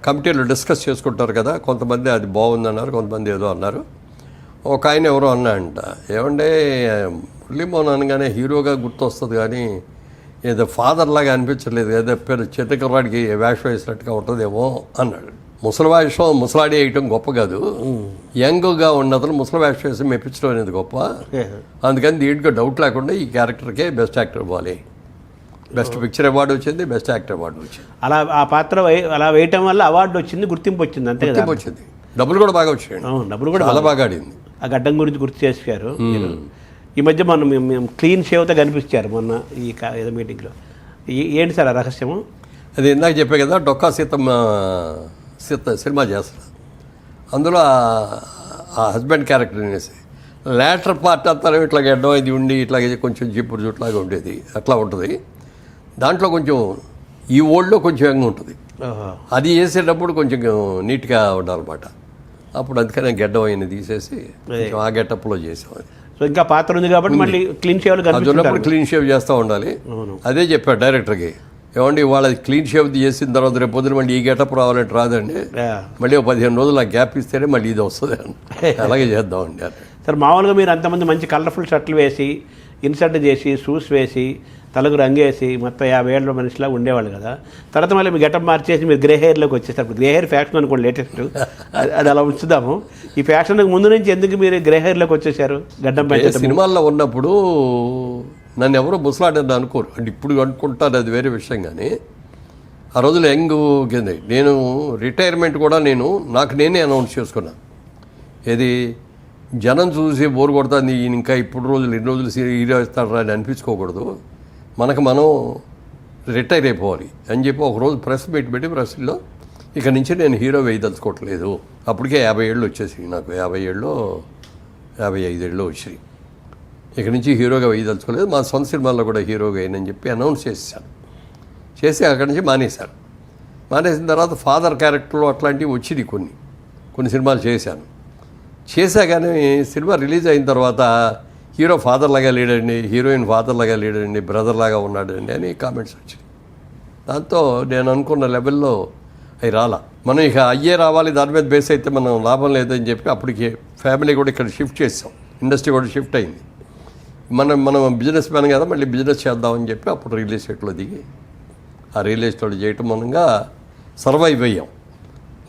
కమిటీలో డిస్కస్ చేసుకుంటారు కదా, కొంతమంది అది బాగుందన్నారు, కొంతమంది ఏదో అన్నారు. ఒక ఆయన ఎవరో అన్నాడంట, ఏమంటే మురళీమోహన్ అనగానే హీరోగా గుర్తొస్తుంది కానీ ఏదో ఫాదర్ లాగా అనిపించలేదు, ఏదో పేరు చిత్తకర్రాడికి వేషం వేసినట్టుగా ఉంటుందేమో అన్నాడు. ముసలి వేషం ముసలాడి వేయటం గొప్ప కాదు, యంగ్గా ఉన్నతను ముసలి వేషం వేసి మెప్పించడం అనేది గొప్ప. అందుకని దీంట్లో డౌట్ లేకుండా ఈ క్యారెక్టర్కే బెస్ట్ యాక్టర్ ఇవ్వాలి, బెస్ట్ పిక్చర్ అవార్డు వచ్చింది, బెస్ట్ యాక్టర్ అవార్డు వచ్చింది. అలా ఆ పాత్ర అలా వేయటం వల్ల అవార్డు వచ్చింది, గుర్తింపు వచ్చింది, అంతే కదా. వచ్చింది, డబ్బులు కూడా బాగా వచ్చాయి, డబ్బులు కూడా చాలా బాగా ఆడింది. ఆ గడ్డం గురించి గుర్తు చేశారు. ఈ మధ్య మేము క్లీన్ షేవ్తో కనిపించారు మొన్న ఈ ఏదో మీటింగ్లో. ఏంటి సార్ ఆ రహస్యము? అది ఇందాక చెప్పే కదా, డొక్కా సీతమ్మ సినిమా చేస్తారు, అందులో ఆ హస్బెండ్ క్యారెక్టర్ అనేసి లేటర్ పార్ట్ అంతా ఇట్లా గడ్డం ఇది ఉండి ఇట్లాగే కొంచెం జిప్పుడు జుట్లాగా ఉండేది, అట్లా ఉంటుంది. దాంట్లో కొంచెం ఈ ఓల్డ్లో కొంచెం యంగ్ ఉంటుంది, అది చేసేటప్పుడు కొంచెం నీట్గా ఉండాలన్నమాట. అప్పుడు అందుకనే గడ్డం అయిన తీసేసి ఆ గెటప్లో చేసాం. అది సో ఇంకా పాత్ర ఉంది కాబట్టి మళ్ళీ క్లీన్ షేవ్ ఉన్నప్పుడు క్లీన్ షేవ్ చేస్తూ ఉండాలి. అదే చెప్పాడు డైరెక్టర్కి, ఏమండి వాళ్ళది క్లీన్ షేవ్ చేసిన తర్వాత రేపు పొద్దున మళ్ళీ ఈ గెటప్ రావాలంటే రాదండి, మళ్ళీ 15 రోజులు నాకు గ్యాప్ ఇస్తేనే మళ్ళీ ఇది వస్తుంది అని. అలాగే చేద్దామండి అని. సార్ మామూలుగా మీరు అంతమంది మంచి కలర్ఫుల్ షర్ట్లు వేసి ఇన్సర్ట్ చేసి షూస్ వేసి తలకు రంగేసి మొత్తం 50 ఏళ్ళ మనిషిలా ఉండేవాళ్ళు కదా, తర్వాత మళ్ళీ మీ గెటప్ మార్చేసి మీరు గ్రే హెయిర్లోకి వచ్చేసారు. ఇప్పుడు గ్రే హెయిర్ ఫ్యాషన్ అనుకోండి లేటెస్ట్, అది అలా ఉంచుదాము. ఈ ఫ్యాషన్కి ముందు నుంచి ఎందుకు మీరు గ్రే హెయిర్లోకి వచ్చేసారు? గడ్డం పెంచడం సినిమాల్లో ఉన్నప్పుడు నన్ను ఎవరో ముసలాడని అనుకోరు, అంటే ఇప్పుడు అనుకుంటారు, అది వేరే విషయం. కానీ ఆ రోజులు యంగ్ కింద నేను రిటైర్మెంట్ కూడా నాకు నేనే అనౌన్స్ చేసుకున్నాను. ఏది జనం చూసి బోరు కొడుతుంది, ఇంకా ఇప్పుడు రోజులు ఎన్ని రోజులు హీరో ఇస్తాడు అని అనిపించుకోకూడదు, మనకు మనం రిటైర్ అయిపోవాలి అని చెప్పి ఒకరోజు ప్రెస్ మీట్ పెట్టి ప్రెస్లో ఇక నుంచి నేను హీరో వేయదలుచుకోవట్లేదు. అప్పటికే 50 ఏళ్ళు వచ్చేసి నాకు, 50 ఏళ్ళు 55 ఏళ్ళు వచ్చాయి. ఇక నుంచి హీరోగా వేయదలుచుకోలేదు, మా సొంత సినిమాల్లో కూడా హీరోగా అయ్యనని చెప్పి అనౌన్స్ చేశాను. చేసి అక్కడి నుంచి మానేశాను. మానేసిన తర్వాత ఫాదర్ క్యారెక్టర్లు అట్లాంటివి వచ్చినాయి, కొన్ని సినిమాలు చేశా. కానీ సినిమా రిలీజ్ అయిన తర్వాత హీరో ఫాదర్ లాగా లేడండి, హీరోయిన్ ఫాదర్ లాగా లేడండి, బ్రదర్ లాగా ఉన్నాడండి అని కామెంట్స్ వచ్చాయి. దాంతో నేను అనుకున్న లెవెల్లో అవి రాలా. మనం ఇక అయ్యే రావాలి, దాని మీద బేస్ అయితే మనం లాభం లేదని చెప్పి అప్పటికి ఫ్యామిలీ కూడా ఇక్కడ షిఫ్ట్ చేసాం, ఇండస్ట్రీ కూడా షిఫ్ట్ అయింది. మనం బిజినెస్ మ్యాన్ కదా, మళ్ళీ బిజినెస్ చేద్దామని చెప్పి అప్పుడు రియల్ ఎస్టేట్లో దిగి ఆ రియల్ ఎస్టేట్ చేయటం మూలంగా సర్వైవ్ అయ్యాం.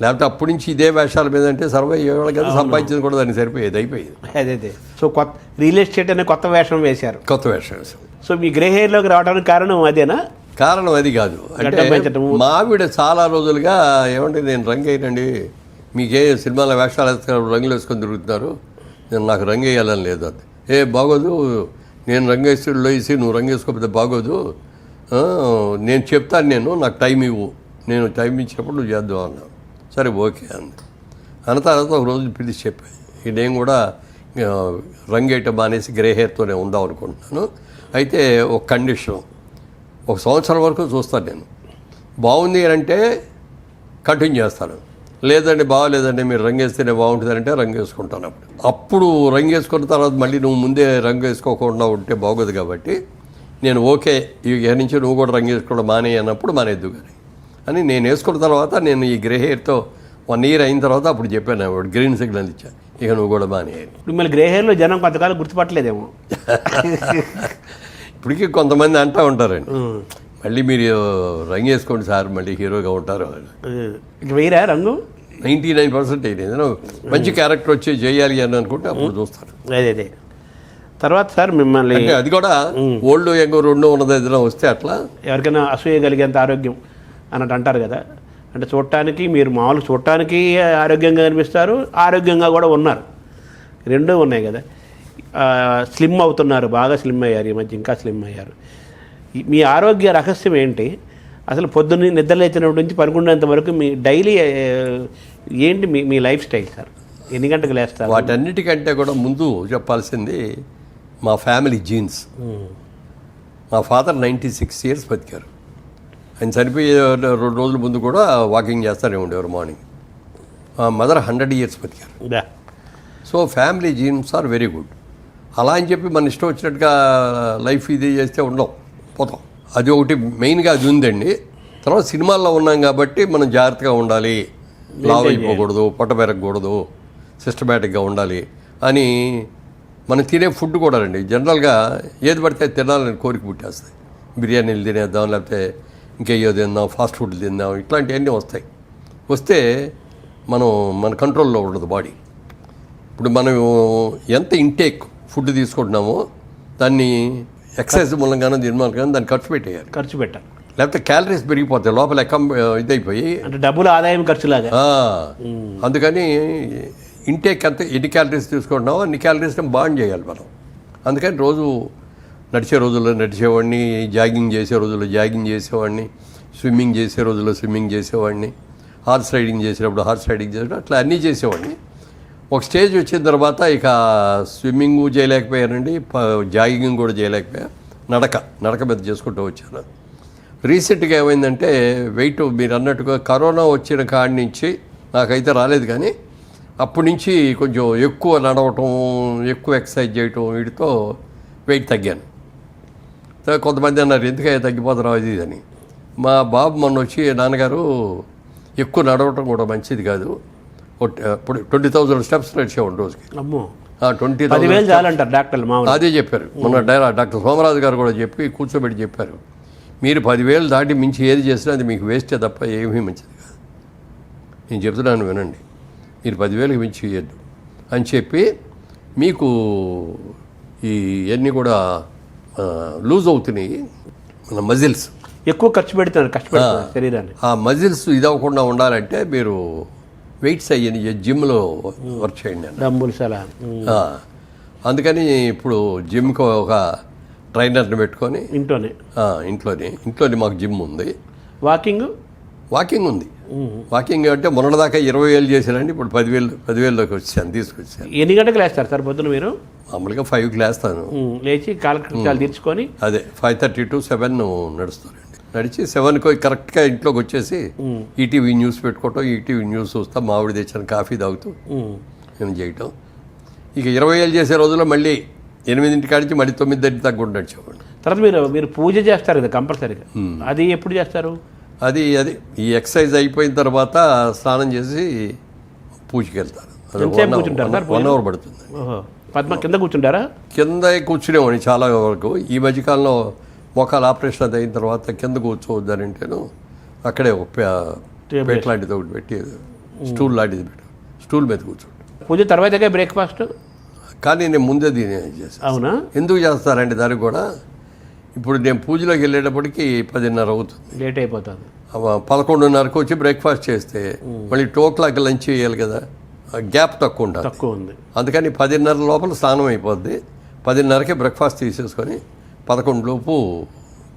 లేకపోతే అప్పటి నుంచి ఇదే వేషాల మీద అంటే సర్వైవ్ అయ్యేవాళ్ళు కదా, సంపాదించింది కూడా దానికి సరిపోయేది, అయిపోయింది. అదే సో కొత్త రియల్ ఎస్టేట్ అనే కొత్త వేషం వేశారు. కొత్త వేషం వేసాం. సో మీ గ్రే హెయిర్లోకి రావడానికి కారణం అదేనా? కారణం అది కాదు, అంటే మా ఆవిడ చాలా రోజులుగా ఏమంటే నేను రంగు వేయనండి, మీకే సినిమాల వేషాలు వేస్తున్నారు, రంగులు వేసుకొని తిరుగుతున్నారు, నాకు రంగు వేయాలని లేదు. అది బాగోదు, నేను రంగు వేసి నువ్వు రంగు వేసుకోకపోతే బాగోదు, నేను చెప్తాను, నాకు టైం ఇవ్వు నేను టైం ఇచ్చినప్పుడు నువ్వు చేద్దాం అన్నావు. సరే ఓకే అంది. అన్న తర్వాత ఒక రోజు పిలిచి చెప్పాను, నేను కూడా రంగేయటం మానేసి గ్రే హెయిర్తోనే ఉందాం అనుకుంటున్నాను. అయితే ఒక కండిషన్, 1 సంవత్సరం వరకు చూస్తాను నేను. బాగుంది అని అంటే కంటిన్యూ చేస్తాను, లేదండి బాగోలేదండి మీరు రంగు వేస్తేనే బాగుంటుందంటే రంగు వేసుకుంటాను. అప్పుడు రంగు వేసుకున్న తర్వాత మళ్ళీ నువ్వు ముందే రంగు వేసుకోకుండా ఉంటే బాగోదు. కాబట్టి నేను ఓకే ఇక నుంచి నువ్వు కూడా రంగు వేసుకోవడం మానే అన్నప్పుడు మానేద్దు కానీ అని నేను వేసుకున్న తర్వాత నేను ఈ గ్రే హెయిర్తో 1 ఇయర్ అయిన తర్వాత అప్పుడు చెప్పాను, వాడు గ్రీన్ సిగ్నల్ ఇచ్చా, ఇక నువ్వు కూడా మానే. మిమ్మల్ని గ్రే హెయిర్లో జనం కొంతకాలం గుర్తుపట్టలేదేమో. ఇప్పటికీ కొంతమంది అంటూ ఉంటారండి, మళ్ళీ మీరు రంగు వేసుకోండి సార్ మళ్ళీ హీరోగా ఉంటారు. ఇక వేయరా రంగు? 99% ఏదైనా మంచి క్యారెక్టర్ వచ్చి చేయాలి అని అనుకుంటే అప్పుడు చూస్తారు. అదే తర్వాత సార్ మిమ్మల్ని అంటే అది కూడా ఓల్డ్ యంగ్ 2 ఉన్నది ఏదైనా వస్తే అట్లా ఎవరికైనా అసూయ కలిగేంత ఆరోగ్యం అన్నట్టు అంటారు కదా. అంటే చూడటానికి మీరు మామూలు చూడటానికి ఆరోగ్యంగా కనిపిస్తారు, ఆరోగ్యంగా కూడా ఉన్నారు, 2 ఉన్నాయి కదా. స్లిమ్ అవుతున్నారు, బాగా స్లిమ్ అయ్యారు, ఈ మధ్య ఇంకా స్లిమ్ అయ్యారు. మీ ఆరోగ్య రహస్యం ఏంటి? అసలు పొద్దున్న నిద్రలేచినప్పటి నుంచి పడుకునేంత వరకు మీ డైలీ ఏంటి మీ లైఫ్ స్టైల్ సార్? ఎన్ని గంటలకు లేస్తారు? వాటన్నిటికంటే కూడా ముందు చెప్పాల్సింది మా ఫ్యామిలీ జీన్స్. మా ఫాదర్ 96 ఇయర్స్ బతికారు. ఆయన చనిపోయే 2 రోజుల ముందు కూడా వాకింగ్ చేస్తూనే ఉండేవారు మార్నింగ్. మా మదర్ 100 ఇయర్స్ బతికారు. So family genes are very good. అలా అని చెప్పి మన ఇష్టం వచ్చినట్టుగా లైఫ్ ఇది చేస్తే ఉండవు, పోతాం. అది ఒకటి మెయిన్గా అది ఉందండి. తర్వాత సినిమాల్లో ఉన్నాం కాబట్టి మనం జాగ్రత్తగా ఉండాలి, లావ్ అయిపోకూడదు, పొట్ట పెరగకూడదు, సిస్టమేటిక్గా ఉండాలి అని మనం తినే ఫుడ్ కూడా అండి జనరల్గా ఏది పడితే తినాలని కోరిక పుట్టేస్తాయి. బిర్యానీలు తినేద్దాం, లేకపోతే ఇంకేయో తిందాం, ఫాస్ట్ ఫుడ్ తిందాం, ఇట్లాంటివన్నీ వస్తే మన కంట్రోల్లో ఉండదు బాడీ. ఇప్పుడు మనం ఎంత ఇంటేక్ ఫుడ్ తీసుకుంటున్నామో దాన్ని ఎక్సర్సైజ్ మూలంగానో దీని మూలంగానో దాన్ని ఖర్చు పెట్టాలి. లేకపోతే క్యాలరీస్ పెరిగిపోతాయి లోపల ఇదైపోయి, అంటే డబ్బులు ఆదాయం ఖర్చులాగా. అందుకని ఇంటేక్ అంత ఎన్ని క్యాలరీస్ తీసుకుంటున్నామో అన్ని క్యాలరీస్ని బాండ్ చేయాలి మనం. అందుకని రోజు నడిచే రోజుల్లో నడిచేవాడిని, జాగింగ్ చేసే రోజుల్లో జాగింగ్ చేసేవాడిని, స్విమ్మింగ్ చేసే రోజుల్లో స్విమ్మింగ్ చేసేవాడిని, హార్స్ రైడింగ్ చేసేటప్పుడు హార్స్ రైడింగ్ చేసేటప్పుడు అట్లా అన్నీ చేసేవాడిని. ఒక స్టేజ్ వచ్చిన తర్వాత ఇక స్విమ్మింగ్ చేయలేకపోయానండి, జాగింగ్ కూడా చేయలేకపోయా, నడక మీద చేసుకుంటూ వచ్చాను. రీసెంట్గా ఏమైందంటే వెయిట్ మీరు అన్నట్టుగా కరోనా వచ్చిన కాడి నుంచి నాకైతే రాలేదు, కానీ అప్పటి నుంచి కొంచెం ఎక్కువ నడవటం, ఎక్కువ ఎక్సర్సైజ్ చేయటం, వీటితో వెయిట్ తగ్గాను. కొంతమంది అన్నారు ఎందుకయ్యా తగ్గిపోతున్నావు అది అని. మా బాబు మొన్న వచ్చి నాన్నగారు ఎక్కువ నడవటం కూడా మంచిది కాదు, ఇప్పుడు 20,000 స్టెప్స్ నడిచేవాడు రోజుకి. 20,000 చాలంటారు డాక్టర్లు. అదే చెప్పారు మొన్న డాక్టర్ సోమరాజు గారు కూడా చెప్పి కూర్చోబెట్టి చెప్పారు, మీరు 10,000 దాటి మించి ఏది చేసినా అది మీకు వేస్టే తప్ప ఏమీ మంచిది కాదు. నేను చెప్తున్నాను వినండి, మీరు 10,000కి మించి చేయొద్దు అని చెప్పి మీకు ఇవన్నీ కూడా లూజ్ అవుతున్నాయి మన మజిల్స్, ఎక్కువ ఖర్చు పెడుతున్నారు శరీరాన్ని. ఆ మజిల్స్ ఇది అవ్వకుండా ఉండాలంటే మీరు వెయిట్స్ అయ్యని జిమ్లో వర్క్ చేయండి అన్న. అందుకని ఇప్పుడు జిమ్కి ఒక ట్రైనర్ని పెట్టుకొని ఇంట్లోనే మాకు జిమ్ ఉంది. వాకింగ్ ఉంది. వాకింగ్ అంటే మొన్నటిదాకా 20,000 చేశానండి, ఇప్పుడు 10,000లోకి తీసుకొచ్చాను. ఎన్ని గంటలకు లేస్తారు సార్ పొద్దున మీరు? మామూలుగా 5కి లేస్తాను, లేచి కాలకృత్యాలు తీర్చుకొని అదే 5:30 to 7 నడుస్తానండి. నడిచి 7కి కరెక్ట్గా ఇంట్లోకి వచ్చేసి ఈటీవీ న్యూస్ పెట్టుకోవటం, ఈటీవీ న్యూస్ చూస్తా, మామిడి తెచ్చిన కాఫీ తాగుతూ నేను చేయటం. ఇక 20,000 చేసే రోజుల్లో మళ్ళీ 8 కాడి మళ్ళీ 9 తగ్గుంటూ నడిచేవాడు. తర్వాత మీరు పూజ చేస్తారు కదా కంపల్సరీగా, అది ఎప్పుడు చేస్తారు? అది ఈ ఎక్సర్సైజ్ అయిపోయిన తర్వాత స్నానం చేసి పూజకి వెళ్తాను. 1 hour పడుతుంది. కింద కూర్చుంటారా? కింద కూర్చునేవాడిని చాలా వరకు. ఈ మధ్యకాలంలో మోకాలు ఆపరేషన్ అది అయిన తర్వాత కింద కూర్చోవద్దని అంటేను అక్కడే ఒక పేట లాంటిది ఒకటి పెట్టి స్టూల్ లాంటిది పెట్టి స్టూల్ మీద కూర్చోండి. పూజ తర్వాతగా బ్రేక్ఫాస్ట్, కానీ నేను ముందే దీని చేస్తాను. అవునా? ఎందుకు చేస్తారండి దానికి కూడా? ఇప్పుడు నేను పూజలోకి వెళ్ళేటప్పటికి 10:30 అవుతుంది, లేట్ అయిపోతుంది. 11:30కు వచ్చి బ్రేక్ఫాస్ట్ చేస్తే మళ్ళీ 2 o'clock లంచ్ చేయాలి కదా, గ్యాప్ తక్కువ ఉంది. అందుకని 10:30 లోపల స్నానం అయిపోద్ది. 10:30కి బ్రేక్ఫాస్ట్ తీసేసుకొని 11 లోపు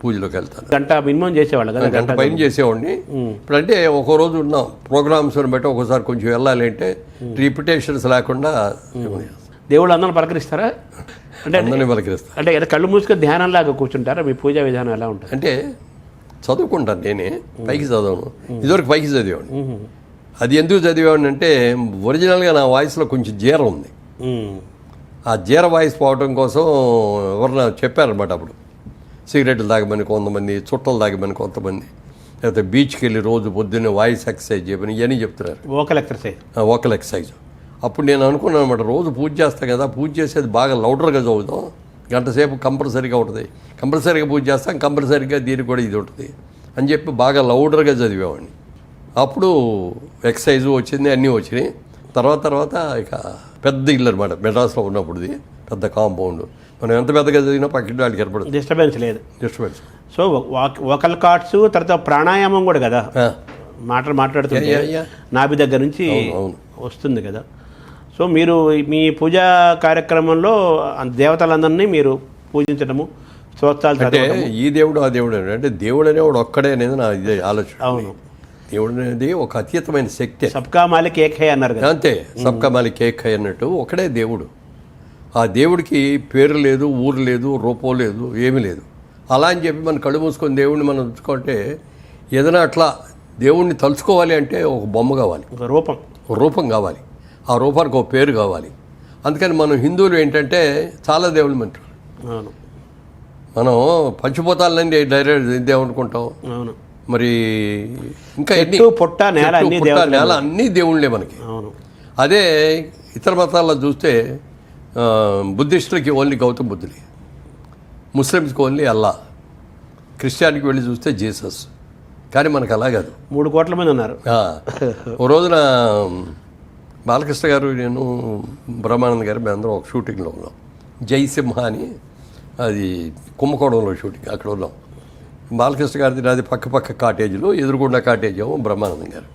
పూజ పూజలోకి వెళ్తాను. గంట మినిమం చేసేవాళ్ళు కదా, గంట పైన చేసేవాడిని. ఇప్పుడంటే ఒక రోజు ఉన్నాం ప్రోగ్రామ్స్ని బట్టి ఒకసారి కొంచెం వెళ్ళాలి అంటే రిపిటేషన్స్ లేకుండా దేవుళ్ళు అందరిని పలకరిస్తారా? అంటే అందరినీ పలకరిస్తాను. అంటే ఏదో కళ్ళు మూసుకొని ధ్యానంలాగా కూర్చుంటారా? మీ పూజా విధానం ఎలా ఉంటుంది? అంటే చదువుకుంటాను నేనే, పైకి చదవను. ఇదివరకు పైకి చదివాడిని. అది ఎందుకు చదివాడిని అంటే ఒరిజినల్గా నా వాయిస్లో కొంచెం జీర ఉంది. ఆ జీర వాయిస్ పోవడం కోసం ఎవరన్నా చెప్పారనమాట. అప్పుడు సిగరెట్లు తాగమని కొంతమంది, చుట్టలు తాగమని కొంతమంది, లేకపోతే బీచ్కి వెళ్ళి రోజు పొద్దున్నే వాయిస్ ఎక్సర్సైజ్ చేయమని ఇవన్నీ చెప్తున్నారు. Vocal exercise. Vocal exercise. అప్పుడు నేను అనుకున్నాను అనమాట, రోజు పూజ చేస్తాను కదా, పూజ చేసేది బాగా లౌడర్గా చదువుతాం, గంట సేపు కంపల్సరీగా ఉంటుంది, కంపల్సరీగా పూజ చేస్తాం, కంపల్సరీగా దీనికి కూడా ఇది ఉంటుంది అని చెప్పి బాగా లౌడర్గా చదివేవాడిని. అప్పుడు ఎక్సర్సైజు వచ్చింది, అన్నీ వచ్చినాయి. తర్వాత ఇక పెద్ద ఇల్లు అనమాట మెడ్రాస్లో ఉన్నప్పుడుది, పెద్ద కాంపౌండ్. మనం ఎంత పెద్దగా చదివినా పక్కన వాళ్ళకి ఏర్పడుతుంది, డిస్టర్బెన్స్ లేదు. డిస్టర్బెన్స్. సో వోకల్ కార్డ్స్, తర్వాత ప్రాణాయామం కూడా కదా, మాట్లాడుతుంటే నాభి దగ్గర నుంచి వస్తుంది కదా. సో మీరు మీ పూజా కార్యక్రమంలో దేవతలందరినీ మీరు పూజించడము, స్తోత్రాలు అంటే చదవడము. ఈ దేవుడు ఆ దేవుడు అంటే దేవుడు అనేవాడు ఒక్కడే అనేది నా ఇదే ఆలోచన. అవును, దేవుడు అనేది ఒక అతీతమైన శక్తి. సబ్కా మాలిక్ ఏక్ హై అన్నారు కదా. అంతే, సబ్కా మాలిక్ ఏక్ హై అన్నట్టు ఒకడే దేవుడు. ఆ దేవుడికి పేరు లేదు, ఊరు లేదు, రూపం లేదు, ఏమీ లేదు. అలా అని చెప్పి మనం కళ్ళు మూసుకొని దేవుడిని మనం ఉంచుకుంటే ఏదైనా అట్లా దేవుడిని తలుచుకోవాలి అంటే ఒక బొమ్మ కావాలి, ఒక రూపం కావాలి. ఆ రూపానికి ఒక పేరు కావాలి. అందుకని మనం హిందువులు ఏంటంటే చాలా దేవుళ్ళు మంటారు. అవును, మనం పంచిపోతాలని డైరెక్ట్ ఇదేమనుకుంటాం. అవును, మరి ఇంకా పొట్ట నేల అన్నీ దేవుళ్ళే మనకి. అవును. అదే ఇతర మతాల్లో చూస్తే బుద్ధిస్టులకి ఓన్లీ గౌతమ్ బుద్ధులే, ముస్లిమ్స్కి ఓన్లీ అల్లా, క్రిస్టియానికి వెళ్ళి చూస్తే జీసస్. కానీ మనకు అలా కాదు, 3 కోట్ల మంది ఉన్నారు. ఓ రోజున బాలకృష్ణ గారు, నేను, బ్రహ్మానంద గారు మేమందరం ఒక షూటింగ్లో ఉన్నాం. జయసింహ అని, అది కుంభకోణంలో షూటింగ్, అక్కడ ఉన్నాం. బాలకృష్ణ గారిది నాది పక్క కాటేజీలో, ఎదురుగుండా కాటేజ్ ఏమో బ్రహ్మానందం గారు.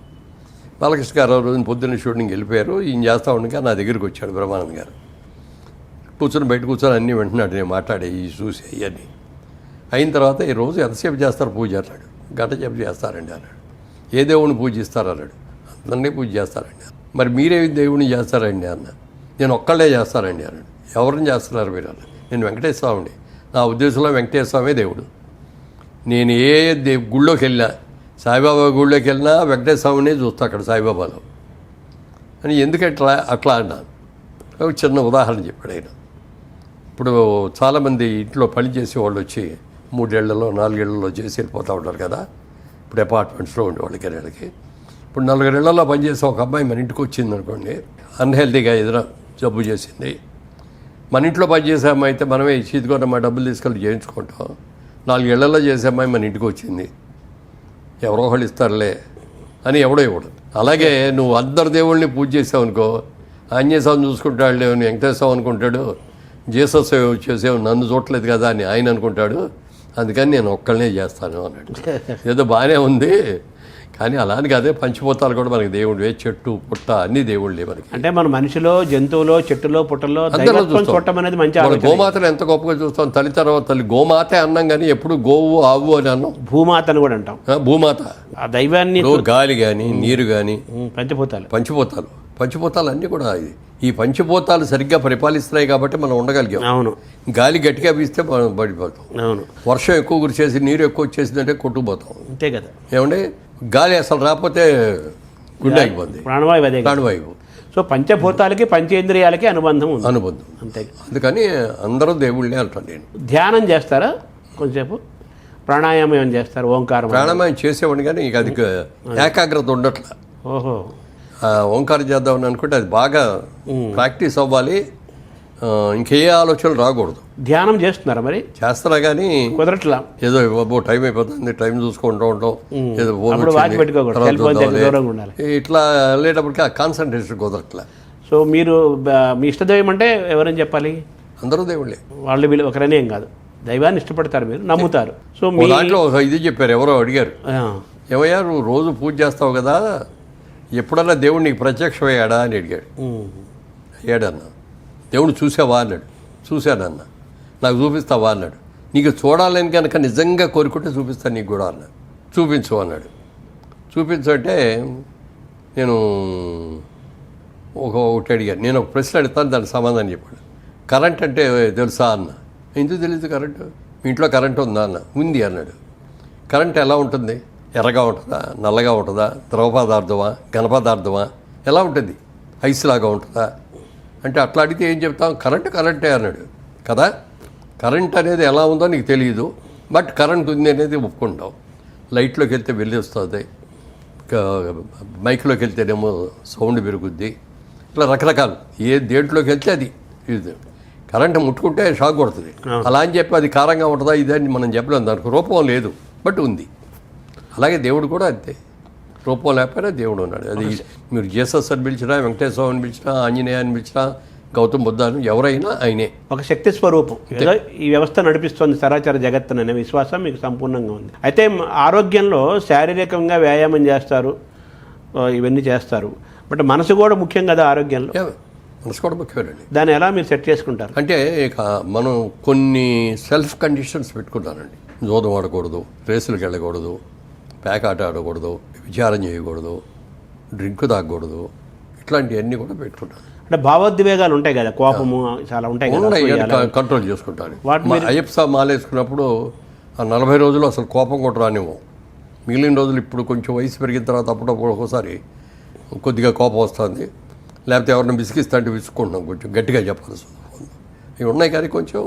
బాలకృష్ణ గారు ఆ రోజున పొద్దున్న షూటింగ్ వెళ్ళిపోయారు. ఈయన చేస్తూ ఉండగా నా దగ్గరికి వచ్చాడు బ్రహ్మానందం గారు. బయట కూర్చొని అన్నీ వింటున్నాడు, నేను మాట్లాడే ఈ చూసి అవన్నీ అయిన తర్వాత, ఈ రోజు ఎంతసేపు చేస్తారు పూజ అన్నాడు. గంట సేపు చేస్తారండి అన్నాడు. ఏ దేవుడిని పూజిస్తారు అన్నాడు. అందరినీ పూజ చేస్తారండి. మరి మీరే దేవుడిని చేస్తారండి అన్న. నేను ఒక్కళ్ళే చేస్తానండి అన్నాడు. ఎవరిని చేస్తున్నారు మీరు అన్న. నేను వెంకటేశ్వర స్వామిని. నా ఉద్దేశంలో వెంకటేశ్వర స్వామి దేవుడు. నేను ఏ గుళ్ళోకి వెళ్ళినా, సాయిబాబా గుళ్ళోకి వెళ్ళినా వెంకటేశ్వర స్వామిని చూస్తా అక్కడ సాయిబాబాలో అని. ఎందుకంటే అట్లా అన్నాను. ఒక చిన్న ఉదాహరణ చెప్పాడు ఆయన. ఇప్పుడు చాలామంది ఇంట్లో పని చేసేవాళ్ళు వచ్చి 3 ఏళ్లలో 4 ఏళ్లలో చేసి వెళ్ళిపోతూ ఉంటారు కదా. ఇప్పుడు అపార్ట్మెంట్స్లో ఉండేవాళ్ళకి నెలకి. ఇప్పుడు 4 ఏళ్లలో పనిచేసే ఒక అమ్మాయి మన ఇంటికి వచ్చింది అనుకోండి, అన్హెల్తీగా ఏదైనా జబ్బు చేసింది. మన ఇంట్లో పనిచేసే అమ్మాయి అయితే మనమే ఇదిగోన మా డబ్బులు తీసుకెళ్ళి చేయించుకుంటాం. 4 ఏళ్లలో చేసే అమ్మాయి మన ఇంటికి వచ్చింది, ఎవరో ఒకళ్ళు ఇస్తారులే అని ఎవడో ఇవ్వడు. అలాగే నువ్వు అందరు దేవుళ్ళని పూజ చేసావు అనుకో, ఆంజనేయ స్వామిని చూసుకుంటాడు, వెంకటేశ్వర స్వామి అనుకుంటాడు, జీసస్ చేసేవు నన్ను చూడలేదు కదా అని ఆయన అనుకుంటాడు. అందుకని నేను ఒక్కళ్ళనే చేస్తాను అన్నాడు. ఏదో బాగానే ఉంది, కానీ అలా అని కాదే, పంచిపోతాలు కూడా మనకి దేవుడు, చెట్టు పుట్ట అన్ని దేవుళ్ళే మనకి. అంటే మన మనిషిలో, జంతువులో, చెట్టులో, పుట్టలో చూడటం అనేది మంచి ఆలోచన. గోమాతను ఎంత గొప్పగా చూస్తాం. తల్లి తర్వాత తల్లి గోమాతే అన్నాం, కానీ ఎప్పుడు గోవు ఆవు అని అన్నాం. భూమాతను కూడా అంటాం. భూమాత, ఆ దైవాన్ని, గాలి కానీ నీరు కానీ, పంచిపోతాలు అన్నీ కూడా ఈ పంచిపోతాలు సరిగ్గా పరిపాలిస్తున్నాయి కాబట్టి మనం ఉండగలిగాం. అవును. గాలి గట్టిగా వీస్తే మనం పడిపోతాం. అవును. వర్షం ఎక్కువ కురిచేసి నీరు ఎక్కువ వచ్చేసిందంటే కొట్టుకుపోతాం. అంతే కదా. ఏమంటే గాలి అసలు రాకపోతే గుండె అయిపోద్ది, ప్రాణవాయువు. సో పంచభూతాలకి పంచేంద్రియాలకి అనుబంధం ఉంది. అంతే. అందుకని అందరూ దేవుళ్ళే అంటాను నేను. ధ్యానం చేస్తారా కొంచెంసేపు? ప్రాణాయామం ఏమైనా చేస్తారు? ఓంకారం ప్రాణాయామం చేసేవాడిని, కానీ ఇక అది ఏకాగ్రత ఉండట్లా. ఓహో. ఓంకారం చేద్దామని అనుకుంటే అది బాగా ప్రాక్టీస్ అవ్వాలి, ఇంకే ఆలోచనలు రాకూడదు. ధ్యానం చేస్తున్నారా మరి? చేస్తారా, కానీ కుదరట్లా. ఏదో టైం అయిపోతుంది, టైం చూసుకుంటూ ఉంటాం, ఏదో ఇట్లా వెళ్ళేటప్పటికి ఆ కాన్సన్ట్రేషన్ కుదరట్లా. సో మీరు మీ ఇష్టదైవం అంటే ఎవరని చెప్పాలి? అందరూ దేవుళ్ళే. వాళ్ళు వీళ్ళు ఒకరనే ఏం కాదు, దైవాన్ని ఇష్టపడతారు, మీరు నమ్ముతారు. సో మీ దాంట్లో ఇది చెప్పారు, ఎవరో అడిగారు, ఏమయ్యా నువ్వు రోజు పూజ చేస్తావు కదా, ఎప్పుడన్నా దేవుడు నీకు ప్రత్యక్షమయ్యాడా అని అడిగాడు. అయ్యాడన్నా. దేవుడు చూసావా అన్నాడు. చూశానన్నా. నాకు చూపిస్తావా అన్నాడు. నీకు చూడాలని కనుక నిజంగా కోరుకుంటే చూపిస్తాను నీకు కూడా అన్నాడు. చూపించు అన్నాడు. చూపించు అంటే నేను ఒకటి అడిగాను. నేను ఒక ప్రశ్న అడుగుతాను, దానికి సమాధానం చెప్పాడు. కరెంట్ అంటే తెలుసా అన్న. ఎందుకు తెలియదు కరెంటు? మీ ఇంట్లో కరెంట్ ఉందా అన్న. ఉంది అన్నాడు. కరెంట్ ఎలా ఉంటుంది? ఎర్రగా ఉంటుందా, నల్లగా ఉంటుందా, ద్రవ పదార్థమా, ఘన పదార్థమా, ఎలా ఉంటుంది? ఐస్ లాగా ఉంటుందా అంటే అట్లా అడిగితే ఏం చెప్తాం? కరెంటే అన్నాడు కదా. కరెంట్ అనేది ఎలా ఉందో నీకు తెలియదు, బట్ కరెంట్ ఉంది అనేది ఒప్పుకుంటాం. లైట్లోకి వెళ్తే వెళ్ళి వస్తుంది, మైక్లోకి వెళ్తేనేమో సౌండ్ పెరుగుద్ది, ఇట్లా రకరకాలు. దేంట్లోకి వెళ్తే అది ఇది కరెంట్ ముట్టుకుంటే షాక్ కొడుతుంది. అలా అని చెప్పి అది కారంగా ఉంటుందా ఇదని మనం చెప్పలేము. దానికి రూపం లేదు, బట్ ఉంది. అలాగే దేవుడు కూడా అంతే, రూపం లేకపోయినా దేవుడు ఉన్నాడు. అది మీరు జీసస్ అని పిలిచినా, వెంకటేశ్వర అని పిలిచినా, ఆంజనేయ అని పిలిచినా, గౌతమ్ బుద్ధాను ఎవరైనా ఆయనే ఒక శక్తి స్వరూపం. ఏదో ఈ వ్యవస్థ నడిపిస్తుంది సరాచర జగత్తుననే విశ్వాసం మీకు సంపూర్ణంగా ఉంది. అయితే ఆరోగ్యంలో శారీరకంగా వ్యాయామం చేస్తారు, ఇవన్నీ చేస్తారు, బట్ మనసు కూడా ముఖ్యం కదా ఆరోగ్యంలో. మనసు కూడా ముఖ్యమేనండి. దాన్ని ఎలా మీరు సెట్ చేసుకుంటారు? అంటే ఇక మనం కొన్ని సెల్ఫ్ కండిషన్స్ పెట్టుకుంటానండి. జోదం ఆడకూడదు, రేసులకు వెళ్ళకూడదు, పేకాట ఆడకూడదు, విచారం చేయకూడదు, డ్రింక్ తాగకూడదు, ఇట్లాంటివన్నీ కూడా పెట్టుకుంటాను. అంటే భావోద్వేగాలు ఉంటాయి కదా, కోపము చాలా ఉంటాయి కదా, కంట్రోల్ చేసుకుంటాను. అయ్యప్ప మాలేసుకున్నప్పుడు ఆ 40 రోజులు అసలు కోపం కూడా రానివ్వం. మిగిలిన రోజులు ఇప్పుడు కొంచెం వయసు పెరిగిన తర్వాత అప్పుడప్పుడు ఒక్కోసారి కొద్దిగా కోపం వస్తుంది, లేకపోతే ఎవరిని విసిగిస్తా అంటే విసుక్కుంటున్నాం, కొంచెం గట్టిగా చెప్పాల్సి వస్తుంది. ఇవి ఉన్నాయి కానీ కొంచెం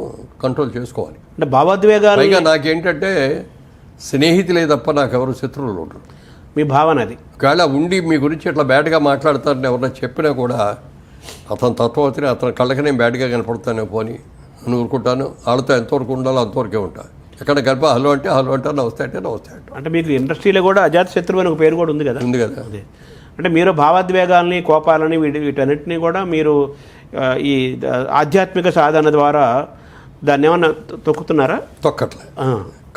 కంట్రోల్ చేసుకోవాలి. అంటే భావోద్వేగాలు పైగా నాకేంటంటే స్నేహితులే తప్ప నాకెవరు శత్రువులు ఉంటారు. మీ భావన అది. ఒకవేళ ఉండి మీ గురించి ఇట్లా బ్యాడ్గా మాట్లాడతారని ఎవరైనా చెప్పినా కూడా అతను తత్వవతిని అతని కళ్ళకి నేను బ్యాడ్గా కనపడతానే పోని అని ఊరుకుంటాను. వాళ్ళతో ఎంతవరకు ఉండాలో అంతవరకే ఉంటాను. ఎక్కడ కలిపి హలో అంటే హలో అంటారు, నమస్తే అంటే నమస్తే అంటారు. అంటే మీకు ఇండస్ట్రీలో కూడా అజాత శత్రువు అని ఒక పేరు కూడా ఉంది కదా. ఉంది కదా. అదే అంటే మీరు భావోద్వేగాల్ని, కోపాలని, వీటన్నిటిని కూడా మీరు ఈ ఆధ్యాత్మిక సాధన ద్వారా దాన్ని ఏమన్నా తొక్కుతున్నారా? తొక్కట్లే,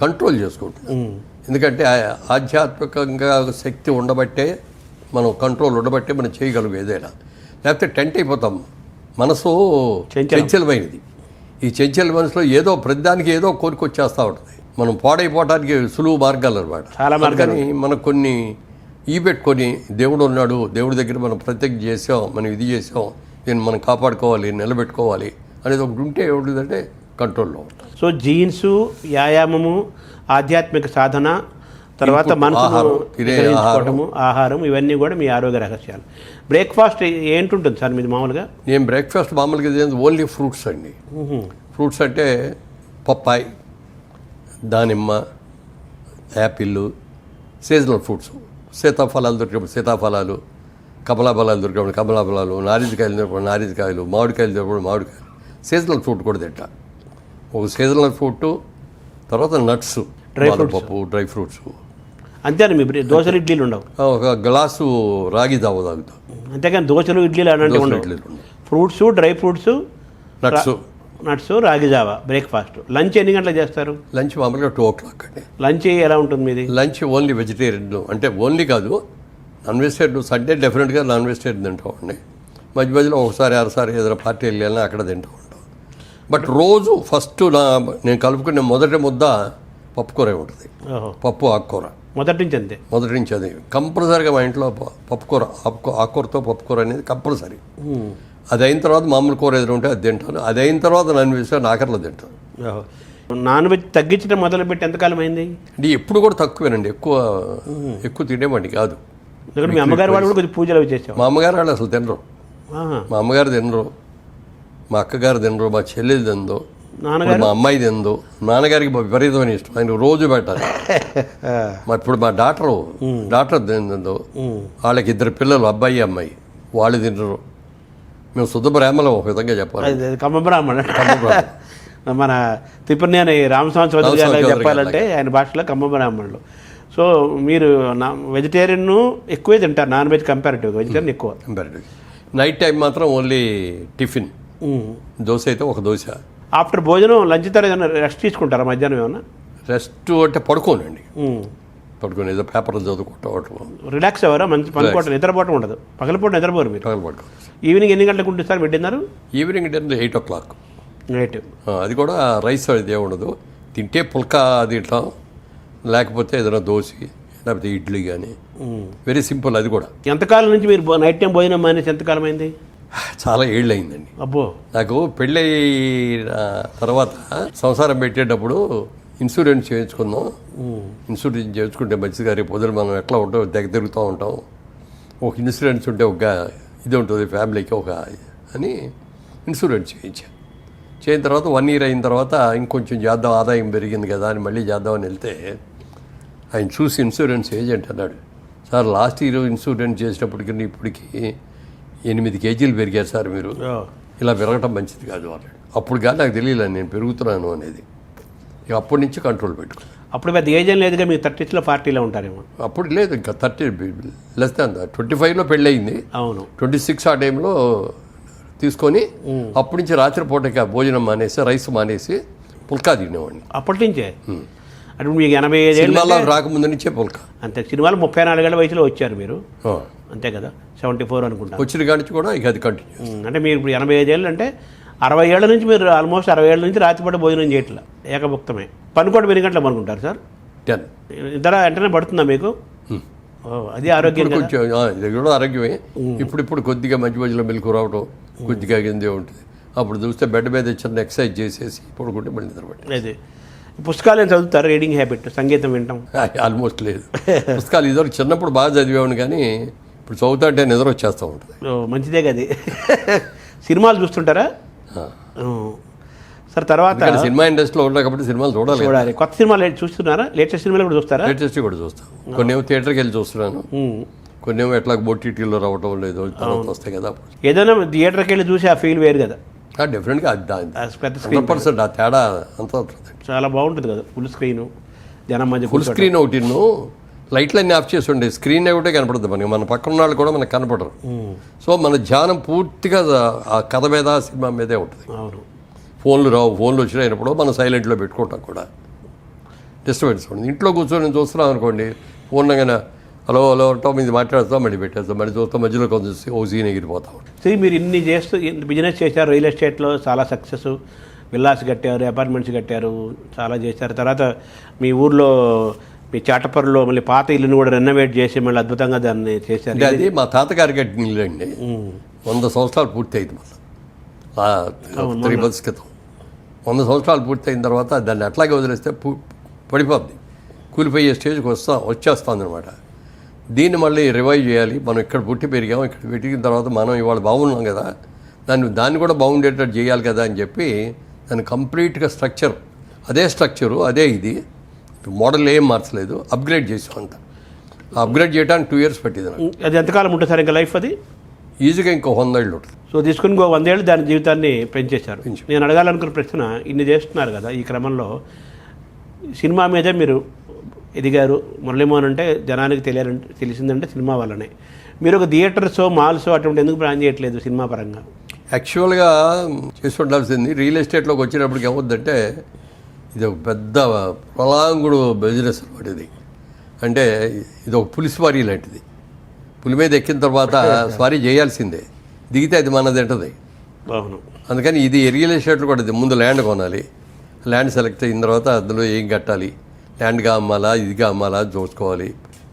కంట్రోల్ చేసుకుంటున్నాం. ఎందుకంటే ఆధ్యాత్మికంగా శక్తి ఉండబట్టే, మనం కంట్రోల్ ఉండబట్టే మనం చేయగలం ఏదైనా. లేకపోతే టెంట్ అయిపోతాం. మనసు చంచలమైనది. ఈ చంచల మనసులో ఏదో ప్రతిదానికి ఏదో కోరిక వచ్చేస్తూ ఉంటుంది. మనం పాడైపోవడానికి సులువు మార్గాలు అనమాట. చాలా మార్గాలు. మనకు కొన్ని పెట్టుకొని దేవుడు ఉన్నాడు, దేవుడి దగ్గర మనం ప్రత్యక్ష చేసాం, మనం ఇది చేసాం, దీన్ని మనం కాపాడుకోవాలి, నిలబెట్టుకోవాలి అనేది ఒకటి ఉంటే ఏమిటంటే కంట్రోల్లో ఉంటుంది. సో జీన్సు, వ్యాయామము, ఆధ్యాత్మిక సాధన, తర్వాత మనసును గ్రహించుకోవటము, ఆహారం, ఇవన్నీ కూడా మీ ఆరోగ్య రహస్యాలు. బ్రేక్ఫాస్ట్ ఏంటుంటుంది సార్ మీది మామూలుగా? నేను బ్రేక్ఫాస్ట్ మామూలుగా ఓన్లీ ఫ్రూట్స్ అండి. ఫ్రూట్స్ అంటే పప్పాయి, దానిమ్మ, యాపిల్, సీజనల్ ఫ్రూట్స్. సీతాఫలాలు దొరికినప్పుడు సీతాఫలాలు, కమలాఫలాలు దొరికినప్పుడు కమలాఫలాలు, నారింజకాయలు దొరికినప్పుడు నారింజకాయలు, మామిడికాయలు దొరికినప్పుడు మామిడికాయలు. సీజనల్ ఫ్రూట్ కూడా తింటా. ఒక సీజనల్ ఫ్రూట్, తర్వాత నట్స్, పప్పు, డ్రై ఫ్రూట్స్. అంతేనా? మీ దోశలు, ఇడ్లీలు ఉండవు? ఒక గ్లాసు రాగి జావ తాగుతాం. అంతేకాని దోశలు, ఇడ్లీలు అలాంటివి ఉండవు. ఫ్రూట్స్, డ్రై ఫ్రూట్స్, నట్స్, రాగి జావా బ్రేక్ఫాస్ట్. లంచ్ ఎన్ని గంటలకు చేస్తారు? లంచ్ మామూలుగా 2 o'clock అండి. లంచ్ ఎలా ఉంటుంది మీది? Lunch only vegetarian. అంటే ఓన్లీ కాదు, నాన్ వెజిటేరియన్. సండే డెఫినెట్గా నాన్ వెజిటేరియన్ తింటామండి. మధ్య మధ్యలో ఒకసారి అరసారి ఏదైనా పార్టీ వెళ్ళాలని అక్కడ తింటూ ఉంటాం. బట్ రోజు ఫస్ట్ నేను కలుపుకునే మొదటి ముద్ద పప్పుకూర ఉంటుంది. పప్పు, ఆకుకూర మొదటి నుంచి అంతే. మొదటి నుంచి అది కంపల్సరీగా మా ఇంట్లో పప్పుకూర, ఆకుకూరతో పప్పుకూర అనేది కంపల్సరీ. అది అయిన తర్వాత మామూలు కూర ఏదైనా ఉంటే అది తింటాను. అది అయిన తర్వాత నాన్ వెజ్ నాకర్లో తింటాను. నాన్ వెజ్ తగ్గించడం మొదలుపెట్టి ఎంతకాలం అయింది? అంటే ఎప్పుడు కూడా తక్కువేనండి, ఎక్కువ తినేవాడిని కాదు. ఎందుకంటే మీ అమ్మగారు వాళ్ళు కూడా కొంచెం పూజలు అవి చేసేవారు. మా అమ్మగారు వాళ్ళు అసలు తినరు. మా అమ్మగారు తినరు, మా అక్కగారు తినరు, మా చెల్లెలు తినదు, మా అమ్మాయి తినదు. నాన్నగారికి విపరీతమైన ఇష్టం, ఆయన రోజు పెట్టాలి. ఇప్పుడు మా డాక్టర్ తినదు. వాళ్ళకి 2 పిల్లలు, అబ్బాయి అమ్మాయి, వాళ్ళు తినరు. మేము శుద్ధ బ్రాహ్మణం ఒక విధంగా చెప్పాలి. కమ్మ బ్రాహ్మణ. మన తిప్పనేని రామస్వామి చౌదరి గారు చెప్పాలంటే ఆయన భాషలో కమ్మ బ్రాహ్మణులు. సో మీరు వెజిటేరియన్ ఎక్కువే తింటారు, నాన్ వెజ్ కంపారిటివ్గా వెజిటేరియన్ ఎక్కువ. కంపారిటివ్. నైట్ టైం మాత్రం ఓన్లీ టిఫిన్. దోశ అయితే ఒక దోశ. ఆఫ్టర్ భోజనం లంచ్ తర్వాత ఏదైనా రెస్ట్ తీసుకుంటారా మధ్యాహ్నం? ఏమన్నా రెస్ట్ అంటే పడుకోనండి. పడుకొని ఏదో పేపర్లు చదువుకోవటం, రిలాక్స్ అవ్వరా? మంచి పనుకోవటం, నిద్రపోవటం ఉండదు. పగలపూట నిద్రపోరు మీరు? పగలపడుకో. ఈవినింగ్ ఎన్ని గంటలకు ఉంటుంది సార్ మీరు dinner? Evening dinner 8 o'clock. Night. అది కూడా రైస్ అది ఉండదు. తింటే పుల్కా తింటాం, లేకపోతే ఏదైనా దోశ లేకపోతే ఇడ్లీ కానీ. వెరీ సింపుల్ అది కూడా. ఎంతకాలం నుంచి మీరు నైట్ టైం భోజనం మానేసి ఎంతకాలం అయింది? చాలా ఏళ్ళు అయిందండి. అబ్బో. నాకు పెళ్ళి తర్వాత సంసారం పెట్టేటప్పుడు ఇన్సూరెన్స్ చేయించుకుందాం, ఇన్సూరెన్స్ చేయించుకుంటే మంచిగా రేపు పొద్దున మనం ఎట్లా ఉంటాం దగ్గర తిరుగుతూ ఉంటాం, ఒక ఇన్సూరెన్స్ ఉంటే ఒక ఇది ఉంటుంది ఫ్యామిలీకి ఒక అని ఇన్సూరెన్స్ చేయించాను. చేయిన తర్వాత 1 year అయిన తర్వాత ఇంకొంచెం చేద్దాం, ఆదాయం పెరిగింది కదా అని మళ్ళీ చేద్దామని వెళ్తే ఆయన చూసి ఇన్సూరెన్స్ ఏజెంట్ అన్నాడు, సార్ లాస్ట్ ఇయర్ ఇన్సూరెన్స్ చేసినప్పటికీ ఇప్పటికి 8 kgs పెరిగారు సార్, మీరు ఇలా పెరగటం మంచిది కాదు అన్నాడు. అప్పుడు కానీ నాకు తెలియలేదు నేను పెరుగుతున్నాను అనేది. ఇక అప్పటి నుంచి కంట్రోల్ పెట్టుకున్నాను. అప్పుడు పెద్ద ఏజ్ ఏం లేదుగా, మీరు 30sలో 40లో ఉంటారేమో. అప్పుడు లేదు, ఇంకా 30 లెస్ దాన్ 25లో పెళ్ళి అయింది. అవును. 26 ఆ టైంలో తీసుకొని అప్పటి నుంచి రాత్రిపూట భోజనం మానేసి రైస్ మానేసి పుల్కా తినేవాడిని. అప్పటి నుంచే అంటే మీకు 85 ఏళ్ళు సినిమాలో రాకముందు నుంచే పుల్కా. అంతే. సినిమాలు 34 ఏళ్ల వయసులో వచ్చారు మీరు, అంతే కదా? 74 అనుకుంటా. వచ్చిన కాడి నుంచి కూడా ఇక అది కంటిన్యూ. అంటే మీరు ఇప్పుడు 85 ఏళ్ళు అంటే 60 ఏళ్ళ నుంచి మీరు ఆల్మోస్ట్ 60 ఏళ్ళ నుంచి రాత్రిపూట భోజనం చేయట్లా, ఏకభుక్తమే. పనుకోవడం 8 గంటలు పనుకుంటారు సార్? 10 ఇద్దర వెంటనే పడుతుందా మీకు? అది ఆరోగ్యం కొంచెం ఇది కూడా ఆరోగ్యమే. ఇప్పుడు కొద్దిగా మధ్య మధ్యలో మెలకు రావడం కొద్దిగా కిందే ఉంటుంది. అప్పుడు చూస్తే బెడ్ మీద చిన్న ఎక్సర్సైజ్ చేసేసి పడుకుంటే మళ్ళీ నిద్రపట్టి. అదే. పుస్తకాలు ఏం చదువుతారు? రీడింగ్ హ్యాబిట్, సంగీతం వింటాం? ఆల్మోస్ట్ లేదు. పుస్తకాలు ఇదివరకు చిన్నప్పుడు బాగా చదివేవాడిని, కానీ ఇప్పుడు చదువుతా అంటే నిద్ర వచ్చేస్తూ ఉంటుంది. మంచిదే కదా. సినిమాలు చూస్తుంటారా సార్? తర్వాత సినిమా ఇండస్ట్రీలో ఉన్నా కాబట్టి సినిమాలు చూడాలి. కొత్త సినిమాలు చూస్తున్నారా? లేటెస్ట్ సినిమాలు కూడా చూస్తారా? లేటెస్ట్ కూడా చూస్తాను. కొన్ని ఏమో థియేటర్కి వెళ్ళి చూస్తున్నాను, కొన్ని ఏమో ఎట్లా ఓటీటీలో రావటం లేదు, తర్వాత వస్తాయి కదా. ఏదైనా థియేటర్కి వెళ్ళి చూసి ఆ ఫీల్ వేరు కదా. డెఫినెట్గా 100% ఆ తేడా అంతా ఉంటుంది. చాలా బాగుంటుంది కదా. ఫుల్ స్క్రీన్, జనం మధ్య ఫుల్ స్క్రీన్ ఒకటి, లైట్లన్నీ ఆఫ్ చేసి ఉండే స్క్రీన్ ఒకటే కనపడుతుంది మనకి, మన పక్కన వాళ్ళు కూడా మనకు కనపడరు. సో మన ధ్యానం పూర్తిగా ఆ కథ మీద సినిమా మీదే ఉంటుంది. అవును. ఫోన్లు రావు, ఫోన్లు వచ్చినప్పుడు మనం సైలెంట్లో పెట్టుకుంటాం కూడా, డిస్టర్బెన్స్ ఉంటుంది. ఇంట్లో కూర్చొని చూస్తున్నాం అనుకోండి, ఫోన్ కానీ హలో హలో అంటాం, ఇది మాట్లాడుతాం, మళ్ళీ పెట్టేస్తాం, మళ్ళీ చూస్తాం, మధ్యలో కొంచెం ఓ సీన్ ఎగిరిపోతాం. సరే, మీరు ఇన్ని చేస్తూ బిజినెస్ చేశారు, రియల్ ఎస్టేట్లో చాలా సక్సెస్, విల్లాస్ కట్టారు, అపార్ట్మెంట్స్ కట్టారు, చాలా చేశారు. తర్వాత మీ ఊర్లో మీ చాటపర్రులో మళ్ళీ పాత ఇల్లుని కూడా రెనోవేట్ చేసి మళ్ళీ అద్భుతంగా దాన్ని చేశారు. అది మా తాతగారి కట్టిన ఇల్లు అండి. 100 సంవత్సరాలు పూర్తి అయింది మళ్ళీ 3 months క్రితం. 100 సంవత్సరాలు పూర్తి అయిన తర్వాత దాన్ని అట్లాగే వదిలేస్తే పడిపోద్ది, కూలిపోయే స్టేజ్కి వచ్చేస్తుంది అనమాట. దీన్ని మళ్ళీ రివైవ్ చేయాలి. మనం ఇక్కడ పుట్టి పెరిగాం, ఇక్కడ పెట్టిన తర్వాత మనం ఇవాళ బాగున్నాం కదా, దాన్ని కూడా బాగుండేటట్టు చేయాలి కదా అని చెప్పి దాన్ని కంప్లీట్గా అదే స్ట్రక్చరు అదే ఇది మోడల్ ఏం మార్చలేదు, అప్గ్రేడ్ చేసాం అంత. అప్గ్రేడ్ చేయడానికి 2 years పట్టింది నాకు. అది ఎంతకాలం ఉంటుంది సార్ ఇంకా లైఫ్? అది ఈజీగా ఇంకో 100 ఏళ్ళు ఉంటుంది. సో తీసుకుని 100 ఏళ్ళు దాని జీవితాన్ని పెంచేశారు. నేను అడగాలనుకున్న ప్రశ్న, ఇన్ని చేస్తున్నారు కదా, ఈ క్రమంలో సినిమా మీద మీరు ఎదిగారు. మురళీమోహన్ అంటే జనానికి తెలిసిందంటే సినిమా వల్లనే. మీరు ఒక థియేటర్స్, మాల్స్ అటువంటి ఎందుకు ప్లాన్ చేయట్లేదు సినిమా పరంగా? యాక్చువల్గా చేసి ఉండాల్సింది. రియల్ ఎస్టేట్లోకి వచ్చినప్పటికి ఏమవుద్దంటే ఇది ఒక పెద్ద ప్రలాంగుడు బిజినెస్ అనమాట. ఇది అంటే ఇది ఒక పులి స్వారీ లాంటిది. పులి మీద ఎక్కిన తర్వాత స్వారీ చేయాల్సిందే, దిగితే అది మనది ఉంటుంది. అవును. అందుకని ఇది రియల్ ఎస్టేట్లో కూడా ఇది ముందు ల్యాండ్ కొనాలి, ల్యాండ్ సెలెక్ట్ అయిన తర్వాత అందులో ఏం కట్టాలి, ల్యాండ్గా అమ్మాలా ఇదిగా అమ్మాలా చూసుకోవాలి,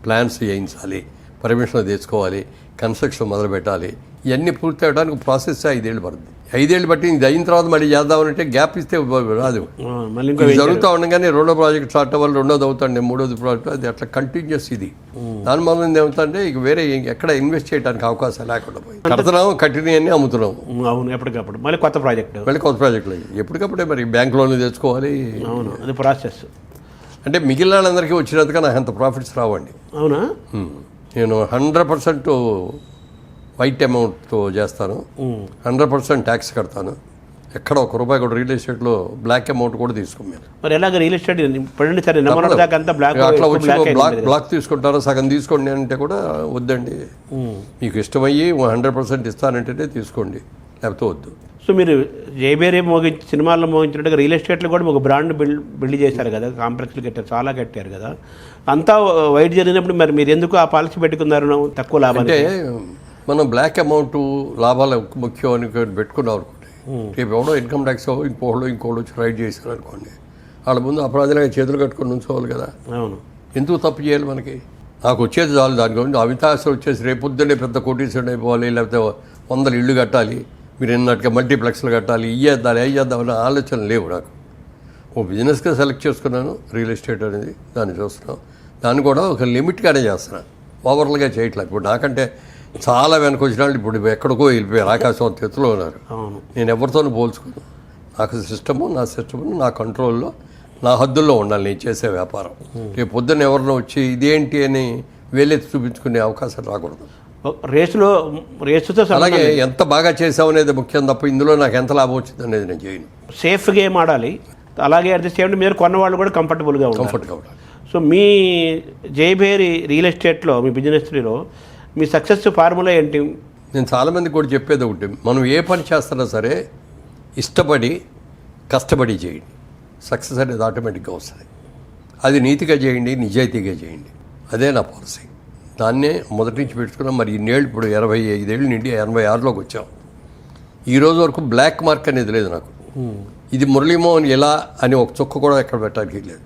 ప్లాన్స్ చేయించాలి, పర్మిషన్ తెచ్చుకోవాలి, కన్స్ట్రక్షన్ మొదలు పెట్టాలి. ఇవన్నీ పూర్తి అవ్వడానికి ప్రాసెస్ 5 ఏళ్ళు పడుతుంది. 5 ఏళ్ళు బట్టి ఇది అయిన తర్వాత మళ్ళీ చేద్దామనంటే గ్యాప్ ఇస్తే రాదు. జరుగుతూ ఉండగానే రెండో ప్రాజెక్ట్ స్టార్ట్ అవ్వాలి, రెండోది అవుతాండి, మూడోది ప్రాజెక్ట్, అది అట్లా కంటిన్యూస్. ఇది దాని వల్ల ఏమవుతుందంటే ఇక వేరే ఎక్కడ ఇన్వెస్ట్ చేయడానికి అవకాశం లేకుండా పోయింది. కడుతున్నాము, కట్టినవన్నీ అమ్ముతున్నాము. అవును. ఎప్పటికప్పుడు మళ్ళీ కొత్త ప్రాజెక్టులు ఎప్పటికప్పుడే మరి బ్యాంక్ లోన్లు తెచ్చుకోవాలి. అవును, అది ప్రాసెస్. అంటే మిగిలిన వాళ్ళందరికీ వచ్చినందుకు నాకు అంత ప్రాఫిట్స్ రావండి. అవునా? నేను 100% వైట్ అమౌంట్తో చేస్తాను, 100% ట్యాక్స్ కడతాను. ఎక్కడ ₹1 కూడా రియల్ ఎస్టేట్లో బ్లాక్ అమౌంట్ కూడా తీసుకోమని. మరి ఎలాగ రియల్ ఎస్టేట్ బ్లాక్ తీసుకుంటారో సగం తీసుకోండి అంటే కూడా వద్దండి, మీకు ఇష్టమయ్యి 100% ఇస్తానంటేనే తీసుకోండి, లేకపోతే వద్దు. సో మీరు జైబేరే సినిమాల్లో మోగించినట్టుగా రియల్ ఎస్టేట్లో కూడా ఒక బ్రాండ్ బిల్డ్ చేశారు కదా, కాంప్లెక్స్లు కట్టారు, చాలా కట్టారు కదా. అంతా వైట్ జరిగినప్పుడు మరి మీరు ఎందుకు ఆ పాలసీ పెట్టుకున్నారు తక్కువ లాభం? అంటే మనం బ్లాక్ అమౌంట్ లాభాలు ముఖ్యం అని పెట్టుకున్నాం అనుకోండి, రేపు ఎవడో ఇన్కమ్ ట్యాక్స్ ఇంకోళ్ళు వచ్చి రైడ్ చేశారు అనుకోండి, వాళ్ళ ముందు అపరాధులుగా చేతులు కట్టుకొని ఉంచుకోవాలి కదా. అవును. ఎందుకు తప్పు చేయాలి మనకి? నాకు వచ్చేది చాలు. దాని గురించి అవితాసం వచ్చేసి రేపొద్దునే పెద్ద కోటీశ్వరుడు అయిపోవాలి, లేకపోతే 100 ఇళ్ళు కట్టాలి, మీరు ఎన్నట్టుగా మల్టీప్లెక్స్లు కట్టాలి, ఇయ్యేద్దాలి అయ్యేద్దామని ఆలోచన లేవు నాకు. ఓ బిజినెస్గా సెలెక్ట్ చేసుకున్నాను రియల్ ఎస్టేట్ అనేది, దాన్ని చూస్తున్నాను. దాన్ని కూడా ఒక లిమిట్గానే చేస్తున్నాను, ఓవర్లుగా చేయట్లేదు. ఇప్పుడు నాకంటే చాలా వెనక వచ్చిన వాళ్ళు ఇప్పుడు ఎక్కడికో వెళ్ళిపోయారు, ఆకాశం ఎత్తులో ఉన్నారు. నేను ఎవరితోనూ పోల్చుకోను. నాకు సిస్టము, నా సిస్టము నా కంట్రోల్లో, నా హద్దుల్లో ఉండాలి నేను చేసే వ్యాపారం. రేపు పొద్దున్న ఎవరినో వచ్చి ఇదేంటి అని వేలెత్తి చూపించుకునే అవకాశం రాకూడదు. రేసుతో అలాగే ఎంత బాగా చేసామనేది ముఖ్యం తప్ప ఇందులో నాకు ఎంత లాభం వచ్చింది అనేది నేను చేయను. సేఫ్ గేమ్ ఆడాలి. అలాగే అట్ ది సేమ్ టైం మీరు కొన్న వాళ్ళు కూడా కంఫర్టబుల్గా ఉండాలి. సో మీ జయభేరి రియల్ ఎస్టేట్లో, మీ బిజినెస్లో మీ సక్సెస్ ఫార్ములా ఏంటి? నేను చాలామందికి కూడా చెప్పేది ఒకటి, మనం ఏ పని చేస్తున్నా సరే ఇష్టపడి కష్టపడి చేయండి, సక్సెస్ అనేది ఆటోమేటిక్గా వస్తుంది. అది నీతిగా చేయండి, నిజాయితీగా చేయండి. అదే నా పాలసీ. దాన్నే మొదటి నుంచి పెట్టుకున్నాం. మరి ఇన్నేళ్ళు, ఇప్పుడు 25 ఏళ్ళు నుండి 86లోకి వచ్చాం. ఈ రోజు వరకు బ్లాక్ మార్క్ అనేది లేదు నాకు. ఇది మురళీమోహన్ ఎలా అని ఒక చుక్క కూడా ఎక్కడ పెట్టడానికి లేదు.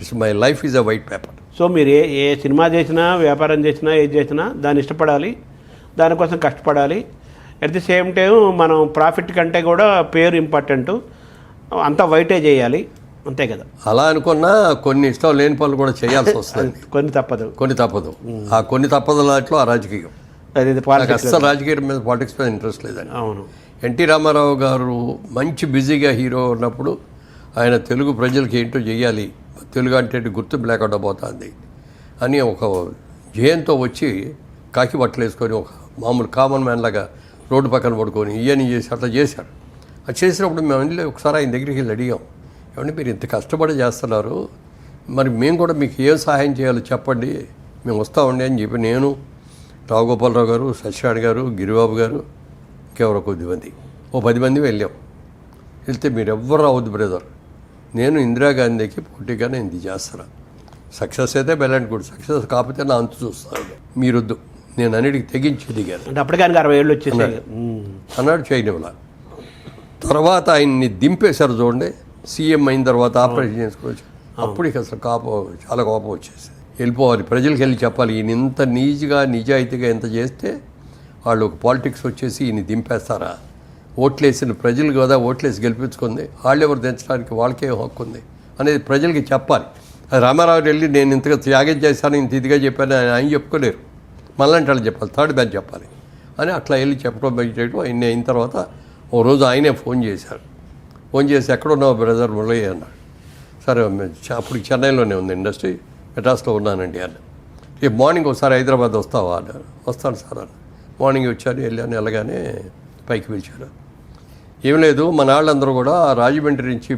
It's my life is a white paper. So మీరు ఏ సినిమా చేసినా, వ్యాపారం చేసినా, ఏది చేసినా దాన్ని ఇష్టపడాలి, దానికోసం కష్టపడాలి. అట్ ది సేమ్ టైం మనం ప్రాఫిట్ కంటే కూడా పేరు ఇంపార్టెంట్, అంతా వైటే చేయాలి, అంతే కదా. అలా అనుకున్నా కొన్ని ఇష్టం లేని పనులు కూడా చేయాల్సి వస్తుంది. కొన్ని తప్పదు. ఆ కొన్ని తప్పదులాట్లో ఆ రాజకీయం. అసలు రాజకీయం మీద, పాలిటిక్స్ మీద ఇంట్రెస్ట్ లేదండి. అవును. ఎన్టీ రామారావు గారు మంచి బిజీగా హీరో ఉన్నప్పుడు ఆయన తెలుగు ప్రజలకి ఏంటో చేయాలి, తెలుగు అంటే గుర్తింపు లేకుండా పోతుంది అని ఒక జయంతో వచ్చి కాకి బట్టలు వేసుకొని ఒక మామూలు కామన్ మ్యాన్ లాగా రోడ్డు పక్కన పడుకొని ఇవన్నీ చేసి అట్లా చేశారు. అది చేసినప్పుడు మేము వెళ్ళి ఒకసారి ఆయన దగ్గరికి వెళ్ళి అడిగాం, ఏమంటే మీరు ఇంత కష్టపడి చేస్తున్నారు, మరి మేము కూడా మీకు ఏం సహాయం చేయాలో చెప్పండి, మేము వస్తామండి అని చెప్పి నేను, రావుగోపాలరావు గారు, సత్యనారాయణ గారు, గిరిబాబు గారు, ఇంకెవరో కొద్దిమంది, 10 మంది వెళ్ళాం. వెళ్తే మీరు ఎవ్వరు రావద్దు బ్రదర్, నేను ఇందిరాగాంధీకి పోటీగా నేను ఇది చేస్తాను, సక్సెస్ అయితే బెల్లంట్ గుడ్, సక్సెస్ కాకపోతే నా అంతు చూస్తాను, మీరొద్దు, నేను అన్నిటికి తెగించి దిగాను. అంటే అప్పటికే 60 ఏళ్ళు వచ్చేసి అన్నాడు. చేయనివ్వలా. తర్వాత ఆయన్ని దింపేశారు చూడండి, సీఎం అయిన తర్వాత ఆపరేషన్ చేసుకోవచ్చు. అప్పుడు ఇక అసలు చాలా కోపం వచ్చేసి వెళ్ళిపోవాలి, ప్రజలకు వెళ్ళి చెప్పాలి, ఈయన ఇంత నీజ్గా నిజాయితీగా ఎంత చేస్తే వాళ్ళు ఒక పాలిటిక్స్ వచ్చేసి ఈయన దింపేస్తారా, ఓట్లేసిన ప్రజలు కదా ఓట్లేసి గెలిపించుకుంది, వాళ్ళు ఎవరు దించడానికి వాళ్ళకే హక్కు ఉంది అనేది ప్రజలకి చెప్పాలి. అది రామారావు వెళ్ళి నేను ఇంతగా త్యాగం చేశాను, ఇంత ఇదిగా చెప్పాను ఆయన చెప్పుకోలేరు, మళ్ళంటే వాళ్ళు చెప్పాలి, థర్డ్ బ్యాచ్ చెప్పాలి అని అట్లా వెళ్ళి చెప్పడం చేయడం. ఆయన అయిన తర్వాత ఓ రోజు ఆయనే ఫోన్ చేశారు. ఫోన్ చేసి ఎక్కడున్నావు బ్రదర్ మురళి అన్నాడు. సరే అప్పుడు చెన్నైలోనే ఉంది ఇండస్ట్రీ, మెడ్రాస్లో ఉన్నానండి అన్న. రేపు మార్నింగ్ ఒకసారి హైదరాబాద్ వస్తావా అన్నారు. వస్తాను సార్ అన్న. మార్నింగ్ వచ్చాను, వెళ్ళాను, వెళ్ళగానే పైకి పిలిచాను. ఏం లేదు, మన వాళ్ళందరూ కూడా రాజమండ్రి నుంచి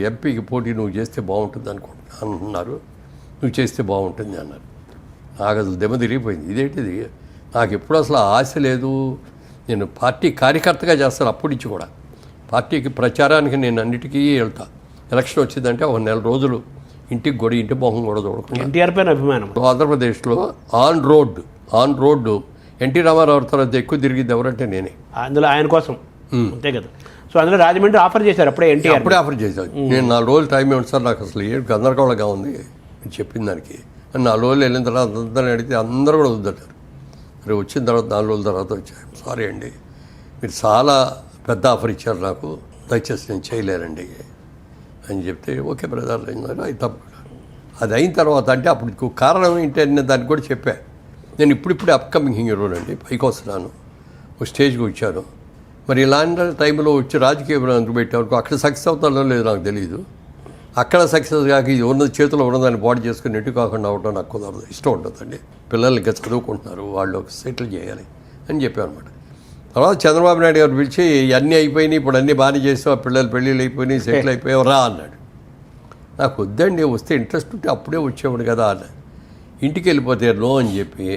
ఎంపీకి పోటీ నువ్వు చేస్తే బాగుంటుంది అంటున్నారు, నువ్వు చేస్తే బాగుంటుంది అన్నారు. నాకు అసలు దెమ్మ తిరిగిపోయింది. ఇదేంటిది, నాకు ఎప్పుడు అసలు ఆశ లేదు, నేను పార్టీ కార్యకర్తగా చేస్తాను అప్పటి నుంచి కూడా. పార్టీకి ప్రచారానికి నేను అన్నిటికీ వెళ్తా. ఎలక్షన్ వచ్చిందంటే ఒక 4 రోజులు ఇంటికి కూడా, ఇంటి మొహం కూడా చూడకుండా. ఎన్టీఆర్ పైన అభిమానం. ఆంధ్రప్రదేశ్లో ఆన్ రోడ్డు ఎన్టీ రామారావు తర్వాత ఎక్కువ తిరిగింది ఎవరంటే నేనే. అందులో ఆయన కోసం, అంతే కదా. సో అందులో రాజమండ్రి ఆఫర్ చేశారు అప్పుడే, ఎన్టీఆర్ ఆఫర్ చేశారు. నేను 4 రోజులు టైం ఇవ్వండి సార్, నాకు అసలు ఏడు గందరగోళంగా ఉంది మీరు చెప్పిన దానికి. 4 రోజులు వెళ్ళిన తర్వాత అందరిని అడిగితే అందరూ కూడా వద్దంటారు. మరి వచ్చిన తర్వాత 4 రోజుల తర్వాత వచ్చాయి. సారీ అండి, మీరు చాలా పెద్ద ఆఫర్ ఇచ్చారు నాకు, దయచేసి నేను చేయలేనండి అని చెప్తే, ఓకే బ్రదర్ అన్నారు. అది తప్పు. అది అయిన తర్వాత అంటే అప్పుడు కారణం ఏంటి అనే దానికి కూడా చెప్పా. నేను ఇప్పుడిప్పుడే అప్కమింగ్ హీరోని అండి, పైకి వస్తున్నాను, ఒక స్టేజ్కి వచ్చాను. మరి ఇలాంటి టైంలో వచ్చి రాజకీయ అందుకు పెట్టేవరకు అక్కడ సక్సెస్ అవుతానో లేదో నాకు తెలియదు. అక్కడ సక్సెస్ కాక ఇది ఉన్నది చేతిలో ఉన్నదాన్ని బాడీ చేసుకుని ఎటు కాకుండా అవడం నాకు కుదరదు, ఇష్టం ఉంటుందండి. పిల్లలు ఇంకా చదువుకుంటున్నారు, వాళ్ళు సెటిల్ చేయాలి అని చెప్పాను అనమాట. తర్వాత చంద్రబాబు నాయుడు గారు పిలిచి అన్నీ అయిపోయినాయి, ఇప్పుడు అన్నీ బాగానే చేస్తాం, ఆ పిల్లలు పెళ్ళిళ్ళు అయిపోయినాయి, సెటిల్ అయిపోయావు రా అన్నాడు. నాకు వద్దండి, వస్తే ఇంట్రెస్ట్ ఉంటే అప్పుడే వచ్చేవాడు కదా అన్న. ఇంటికి వెళ్ళిపోతే నో అని చెప్పి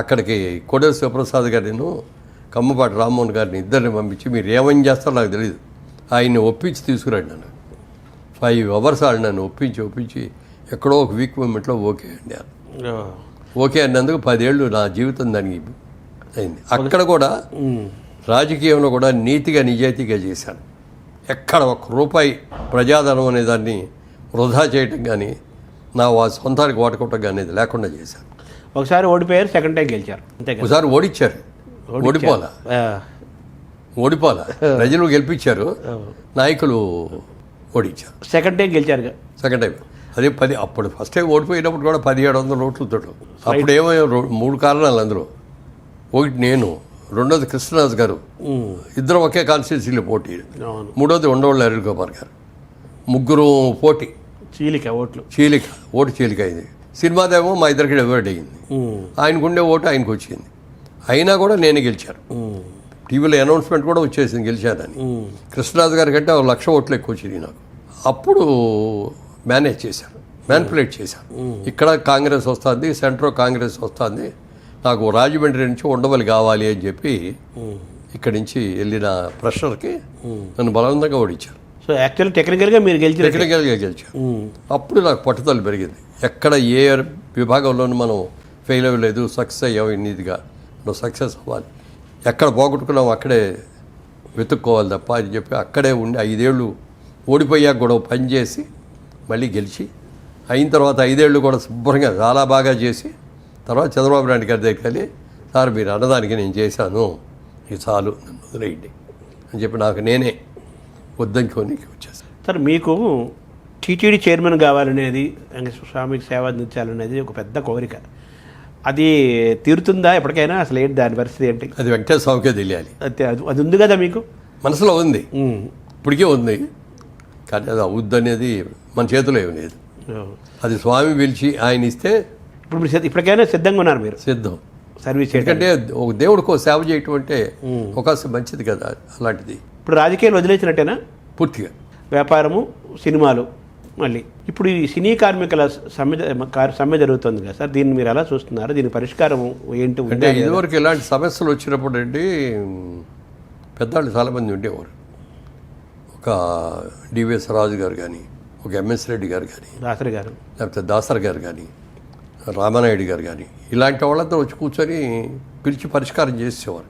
అక్కడికి కొడేరు శివప్రసాద్ గారిను, కమ్మపాటి రామ్మోహన్ గారిని ఇద్దరిని పంపించి మీరు ఏమని చేస్తారో నాకు తెలియదు, ఆయన్ని ఒప్పించి తీసుకురండి నన్ను. 5 hours వాళ్ళు నన్ను ఒప్పించి ఎక్కడో ఒక వీక్ మూమెంట్లో ఓకే అండి అన్న. ఓకే అన్నందుకు 10 ఏళ్ళు నా జీవితం దానికి అయింది. అక్కడ కూడా రాజకీయంలో కూడా నీతిగా నిజాయితీగా చేశాను. ఎక్కడ ఒక్క రూపాయి ప్రజాధనం అనే దాన్ని వృధా చేయటం కానీ నా సొంతానికి వాడుకోవటం కానీ ఇది లేకుండా చేశారు. ఒకసారి ఓడిపోయారు, సెకండ్ టైం గెలిచారు, అంతే కదా. ఒకసారి ఓడిచ్చారు, ఓడిపోలా ప్రజలు గెలిపించారు, నాయకులు ఓడించారు. సెకండ్ టైం గెలిచారు. సెకండ్ టైం అదే అప్పుడు ఫస్ట్ టైం ఓడిపోయినప్పుడు కూడా 1700 ఓట్లతో. అప్పుడు ఏమో 3 కారణాలు అందులో. ఒకటి నేను, రెండోది కృష్ణరాజు గారు, ఇద్దరు ఒకే కాన్స్టిట్యూన్సీలో పోటీ. మూడోది ఉండవల్లి అరుణ్ కుమార్ గారు, ముగ్గురు పోటీ. ఓటు చీలిక అయింది. సినిమాదేమో మా ఇద్దరికి డివైడ్ అయ్యింది. ఆయనకుండే ఓటు ఆయనకు వచ్చింది. అయినా కూడా నేనే గెలిచాను. టీవీలో అనౌన్స్మెంట్ కూడా వచ్చేసింది గెలిచానని. కృష్ణరాజు గారి కంటే 1,00,000 ఓట్లు ఎక్కువ వచ్చింది నాకు. అప్పుడు మేనేజ్ చేశాను, మ్యానిపులేట్ చేశాను. ఇక్కడ కాంగ్రెస్ వస్తుంది, సెంట్రల్ కాంగ్రెస్ వస్తుంది, నాకు రాజమండ్రి నుంచి ఉండవల్లి కావాలి అని చెప్పి ఇక్కడి నుంచి వెళ్ళిన ప్రెషర్కి నన్ను బలవంతంగా ఓడించారు. సో యాక్చువల్లీ టెక్నికల్గా మీరు గెలిచారు. అప్పుడు నాకు పట్టుదల పెరిగింది. ఎక్కడ ఏ విభాగంలోనూ మనం ఫెయిల్ అవ్వలేదు, సక్సెస్ అయ్యాం. ఇన్నిదిగా మనం సక్సెస్ అవ్వాలి, ఎక్కడ పోగొట్టుకున్నాం అక్కడే వెతుక్కోవాలి తప్ప అని చెప్పి అక్కడే ఉండి 5 ఏళ్ళు ఓడిపోయాక కూడా పని చేసి మళ్ళీ గెలిచి అయిన తర్వాత 5 ఏళ్ళు కూడా శుభ్రంగా చాలా బాగా చేసి తర్వాత చంద్రబాబు నాయుడు గారి దగ్గరికి వెళ్ళి, సార్ మీరు అన్నదానికి నేను చేశాను, ఇది చాలు, నన్ను వదిలేయండి అని చెప్పి నాకు నేనే వద్దనుకొని వచ్చేసాను. సార్ మీకు టీటీడీ చైర్మన్ కావాలనేది, వెంకటేశ్వర స్వామికి సేవ అందించాలనేది ఒక పెద్ద కోరిక. అది తీరుతుందా ఎప్పటికైనా? అసలు ఏంటి దాని పరిస్థితి ఏంటి? అది వెంకటేశ్వర స్వామికే తెలియాలి. అది ఉంది కదా మీకు మనసులో ఉంది, ఇప్పటికే ఉంది. కానీ అది అవుద్ది అనేది మన చేతిలో ఏమి లేదు. అది స్వామి పిలిచి ఆయన ఇస్తే ఇప్పుడు మీరు ఇప్పటికైనా సిద్ధంగా ఉన్నారు? మీరు సిద్ధం సర్వీస్ చేయడం. ఎందుకంటే ఒక దేవుడికో సేవ చేయటం అంటే అవకాశం మంచిది కదా. అలాంటిది ఇప్పుడు రాజకీయాలు వదిలేసినట్టేనా పూర్తిగా? వ్యాపారము, సినిమాలు. మళ్ళీ ఇప్పుడు ఈ సినీ కార్మికుల సమ్మె జరుగుతుంది కదా సార్, దీన్ని మీరు ఎలా చూస్తున్నారు? దీని పరిష్కారం ఏంటి? అంటే ఇదివరకు ఇలాంటి సమస్యలు వచ్చినప్పుడు అండి పెద్దవాళ్ళు చాలామంది ఉండేవారు. ఒక డివిఎస్ రాజు గారు కానీ, ఒక ఎంఎస్ రెడ్డి గారు కానీ, లేకపోతే దాసరి గారు కానీ, రామానాయుడు గారు కానీ, ఇలాంటి వాళ్ళతో వచ్చి కూర్చొని పిలిచి పరిష్కారం చేసేవారు.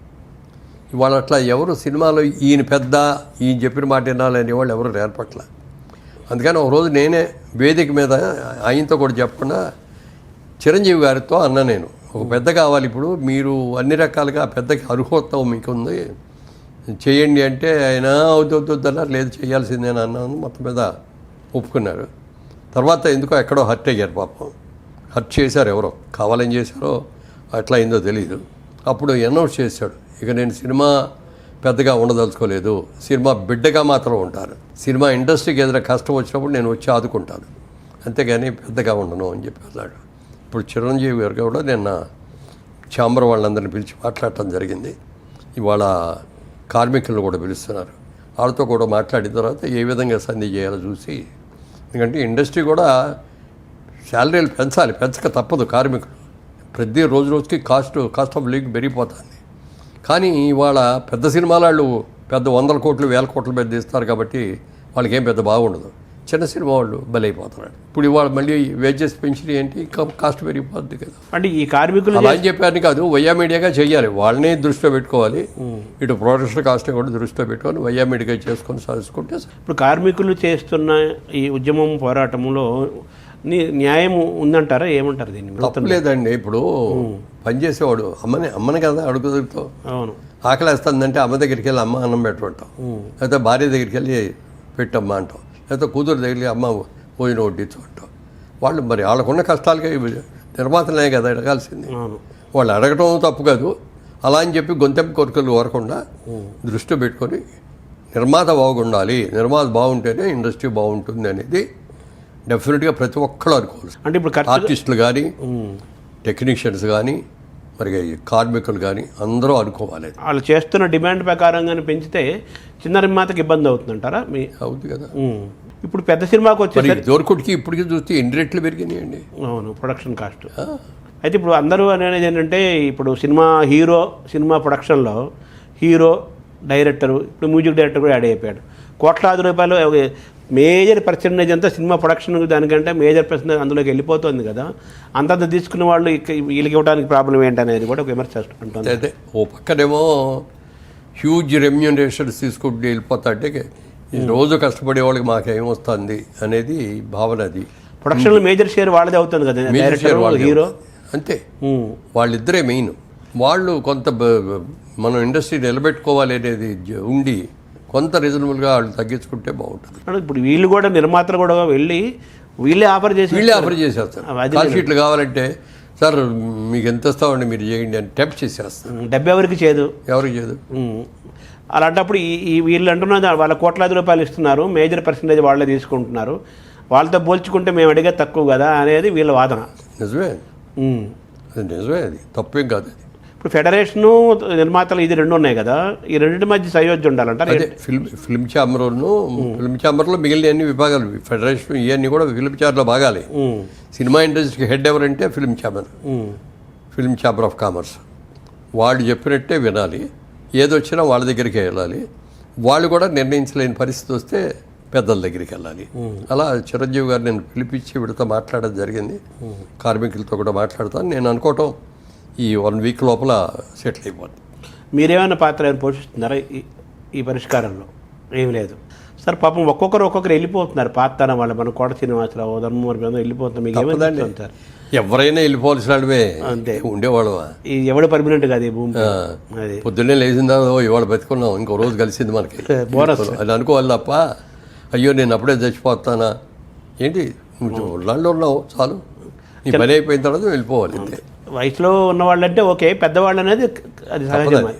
ఇవాళ అట్లా ఎవరు సినిమాలో ఈయన పెద్ద, ఈయన చెప్పిన మాట వినాలనే వాళ్ళు ఎవరు ఏర్పట్ల. అందుకని ఒకరోజు నేనే వేదిక మీద ఆయనతో కూడా చెప్పకుండా చిరంజీవి గారితో అన్నా, నేను ఒక పెద్ద కావాలి, ఇప్పుడు మీరు అన్ని రకాలుగా పెద్దకి అర్హోత్తం మీకు ఉంది, చేయండి అంటే ఆయన అవుద్దన్నారు, లేదు చేయాల్సిందే అన్నాను. మొత్తం మీద ఒప్పుకున్నారు. తర్వాత ఎందుకో ఎక్కడో హర్ట్ అయ్యారు పాపం. హర్ట్ చేశారు, ఎవరో కావాలని చేశారో అట్లా అయిందో తెలీదు. అప్పుడు అనౌన్స్ చేశాడు, ఇక నేను సినిమా పెద్దగా ఉండదలుచుకోలేదు, సినిమా బిడ్డగా మాత్రం ఉంటాను, సినిమా ఇండస్ట్రీకి ఏదైనా కష్టం వచ్చినప్పుడు నేను వచ్చి ఆదుకుంటాను, అంతేగాని పెద్దగా ఉండను అని చెప్పి అన్నాడు. ఇప్పుడు చిరంజీవి గారు కూడా నిన్న ఛాంబర్ వాళ్ళందరినీ పిలిచి మాట్లాడటం జరిగింది. ఇవాళ కార్మికులను కూడా పిలుస్తున్నారు. వాళ్ళతో కూడా మాట్లాడిన తర్వాత ఏ విధంగా సంధి చేయాలో చూసి, ఎందుకంటే ఇండస్ట్రీ కూడా శాలరీలు పెంచాలి, పెంచక తప్పదు. కార్మికులు ప్రతి రోజుకి కాస్ట్ ఆఫ్ లివింగ్ పెరిగిపోతుంది. కానీ ఇవాళ పెద్ద సినిమాల వాళ్ళు పెద్ద 100 కోట్లు 1000 కోట్ల మీద తీస్తారు కాబట్టి వాళ్ళకి ఏం పెద్ద బాగుండదు. చిన్న సినిమా వాళ్ళు బలైపోతున్నారు. ఇప్పుడు ఇవాళ మళ్ళీ వేజెస్ పెంచిన ఏంటి, ఇంకా కాస్ట్ పెరిగిపోద్ది కదా. అంటే ఈ కార్మికులు అలా అని చెప్పారని కాదు, వయ్యా మీడియాగా చేయాలి, వాళ్ళని దృష్టిలో పెట్టుకోవాలి, ఇటు ప్రొడక్షన్ కాస్ట్ని కూడా దృష్టిలో పెట్టుకొని వయ్యా మీడియాగా చేసుకొని సాధించుకుంటే. ఇప్పుడు కార్మికులు చేస్తున్న ఈ ఉద్యమం పోరాటంలో న్యాయం ఉందంటారా? ఏమంటారు దీన్ని? తప్పలేదండి. ఇప్పుడు పనిచేసేవాడు అమ్మని కదా అడుగుతావు. అవును, ఆకలేస్తుందంటే అమ్మ దగ్గరికి వెళ్ళి అమ్మ అన్నం పెట్టమంటాం, లేకపోతే భార్య దగ్గరికి వెళ్ళి పెట్టమ్మా అంటాం, లేకపోతే కూతురు దగ్గరికి అమ్మ భోజనం వడ్డించు అంటాం. వాళ్ళు మరి వాళ్ళకున్న కష్టాలకి నిర్మాతలే కదా అడగాల్సింది. వాళ్ళు అడగటం తప్పు కాదు. అలా అని చెప్పి గొంతెంపు కోరికలు కోరకుండా దృష్టి పెట్టుకొని నిర్మాత బాగుండాలి, నిర్మాత బాగుంటేనే ఇండస్ట్రీ బాగుంటుంది అనేది డెఫినెట్గా ప్రతి ఒక్కళ్ళు అనుకోవాలి. అంటే ఇప్పుడు ఆర్టిస్టులు కానీ, టెక్నీషియన్స్ కానీ, మరి కార్మికులు కానీ అందరూ అనుకోవాలి. వాళ్ళు చేస్తున్న డిమాండ్ ప్రకారంగానే పెంచితే చిన్న నిర్మాతకి ఇబ్బంది అవుతుందంటారా? అవుతుంది కదా. ఇప్పుడు పెద్ద సినిమాకి వచ్చే దొరకుడికి ఇప్పటికీ చూస్తే 8 రెట్లు పెరిగినాయండి. అవును, ప్రొడక్షన్ కాస్ట్. అయితే ఇప్పుడు అందరూ అనేది ఏంటంటే, ఇప్పుడు సినిమా ప్రొడక్షన్లో హీరో, డైరెక్టరు, ఇప్పుడు మ్యూజిక్ డైరెక్టర్ కూడా యాడ్ అయిపోయాడు. కోట్లాది రూపాయలు మేజర్ పర్సెంటేజ్ అంతా సినిమా ప్రొడక్షన్ దానికంటే మేజర్ పర్సెంటేజ్ అందులోకి వెళ్ళిపోతుంది కదా. అంతంత తీసుకున్న వాళ్ళు వీళ్ళకి ఇవ్వడానికి ప్రాబ్లం ఏంటనేది కూడా ఒక విమర్శ ఉంటుంది. అదే ఓ పక్కనేమో హ్యూజ్ రెమ్యూనరేషన్స్ తీసుకుంటూ వెళ్ళిపోతా అంటే ఈ రోజు కష్టపడే వాళ్ళకి మాకేం వస్తుంది అనేది భావన అది. ప్రొడక్షన్లో మేజర్ షేర్ వాళ్ళదే అవుతుంది కదా, డైరెక్టర్ హీరో అంతే. వాళ్ళిద్దరే మెయిన్. వాళ్ళు కొంత మనం ఇండస్ట్రీ నిలబెట్టుకోవాలి అనేది ఉండి కొంత రీజనబుల్గా వాళ్ళు తగ్గించుకుంటే బాగుంటుంది. ఇప్పుడు వీళ్ళు కూడా నిర్మాతలు కూడా వెళ్ళి వీళ్ళే ఆఫర్ చేసేస్తారు. కాల్ షీట్లు కావాలంటే సార్ మీకు ఎంత ఇస్తామండి మీరు చేయండి అని టెంప్ట్ చేసేస్తారు. డబ్బు ఎవరికి చేయదు. అలాంటప్పుడు ఈ వీళ్ళు అంటున్నది వాళ్ళ కోట్లాది రూపాయలు ఇస్తున్నారు, మేజర్ పర్సంటేజ్ వాళ్ళే తీసుకుంటున్నారు, వాళ్ళతో పోల్చుకుంటే మేము అడిగే తక్కువ కదా అనేది వీళ్ళ వాదన. నిజమే అది తప్పేం కాదు. అది ఇప్పుడు ఫెడరేషను నిర్మాతలు ఇది రెండు ఉన్నాయి కదా, ఈ రెండింటి మధ్య సయోధ్య ఉండాలంట. అదే ఫిల్మ్ ఛాంబర్లో మిగిలిన అన్ని విభాగాలు, ఫెడరేషన్ ఇవన్నీ కూడా ఫిల్మ్ ఛాంబర్లో భాగాలి. సినిమా ఇండస్ట్రీకి హెడ్ ఎవరంటే ఫిల్మ్ ఛాంబర్ ఆఫ్ కామర్స్. వాళ్ళు చెప్పినట్టే వినాలి, ఏదొచ్చినా వాళ్ళ దగ్గరికి వెళ్ళాలి. వాళ్ళు కూడా నిర్ణయించలేని పరిస్థితి వస్తే పెద్దల దగ్గరికి వెళ్ళాలి. అలా చిరంజీవి గారు నేను పిలిపించి వీడితో మాట్లాడడం జరిగింది. కార్మికులతో కూడా మాట్లాడతాను. నేను అనుకోవటం ఈ 1 వీక్ లోపల సెటిల్ అయిపోతుంది. మీరేమైనా పాత్ర ఏమైనా పోషిస్తున్నారా ఈ పరిష్కారంలో? ఏం లేదు సార్. పాపం ఒక్కొక్కరు వెళ్ళిపోతున్నారు పాత్ర వాళ్ళు. మన కోట శ్రీనివాసరావు, ధర్మవరం వెళ్ళిపోతున్నారు. మీకు ఏమైందండి సార్? ఎవరైనా వెళ్ళిపోవాల్సిన వాళ్ళమే అంతే ఉండేవాళ్ళు. ఎవడు పర్మనెంట్ కాదు ఈ భూమి. అది పొద్దున్నే లేచిందా ఇవాళ బతుకున్నాం, ఇంకో రోజు కలిసింది మనకి బోనస్ అది అనుకోవాలి తప్ప అయ్యో నేను అప్పుడే చచ్చిపోతానా ఏంటి, నువ్వు ఒళ్ళాళ్ళు ఉన్నావు చాలు, నీ పని అయిపోయిన తర్వాత వెళ్ళిపోవాలి అంతే. వయసులో ఉన్న వాళ్ళంటే ఓకే, పెద్దవాళ్ళు అనేది అది సహజమే.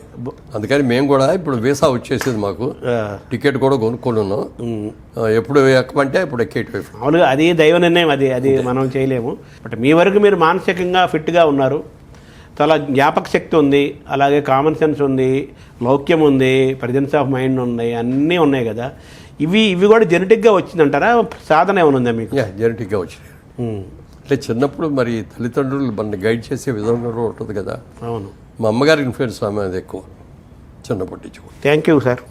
అందుకని మేము కూడా ఇప్పుడు వీసా వచ్చేసింది మాకు, టికెట్ కూడా కొనుక్కొని ఉన్నాం. ఎప్పుడు ఎక్కమంటే అప్పుడు ఎక్కేటి. మామూలుగా అది దైవ నిర్ణయం, అది మనం చేయలేము. బట్ మీ వరకు మీరు మానసికంగా ఫిట్గా ఉన్నారు, చాలా జ్ఞాపక శక్తి ఉంది, అలాగే కామన్ సెన్స్ ఉంది, లౌక్యం ఉంది, ప్రజెన్స్ ఆఫ్ మైండ్ ఉంది, అన్నీ ఉన్నాయి కదా. ఇవి కూడా జెనెటిక్గా వచ్చిందంటారా? సాధన ఏమైనా ఉందా మీకు? జెనెటిక్గా వచ్చినాయి. అంటే చిన్నప్పుడు మరి తల్లిదండ్రులు మన గైడ్ చేసే విధంగా ఉంటుంది కదా. అవును. మా అమ్మగారి ఇన్ఫ్లుయెన్స్ ఆమె అది ఎక్కువ చిన్నప్పటి నుంచి. Thank you sir.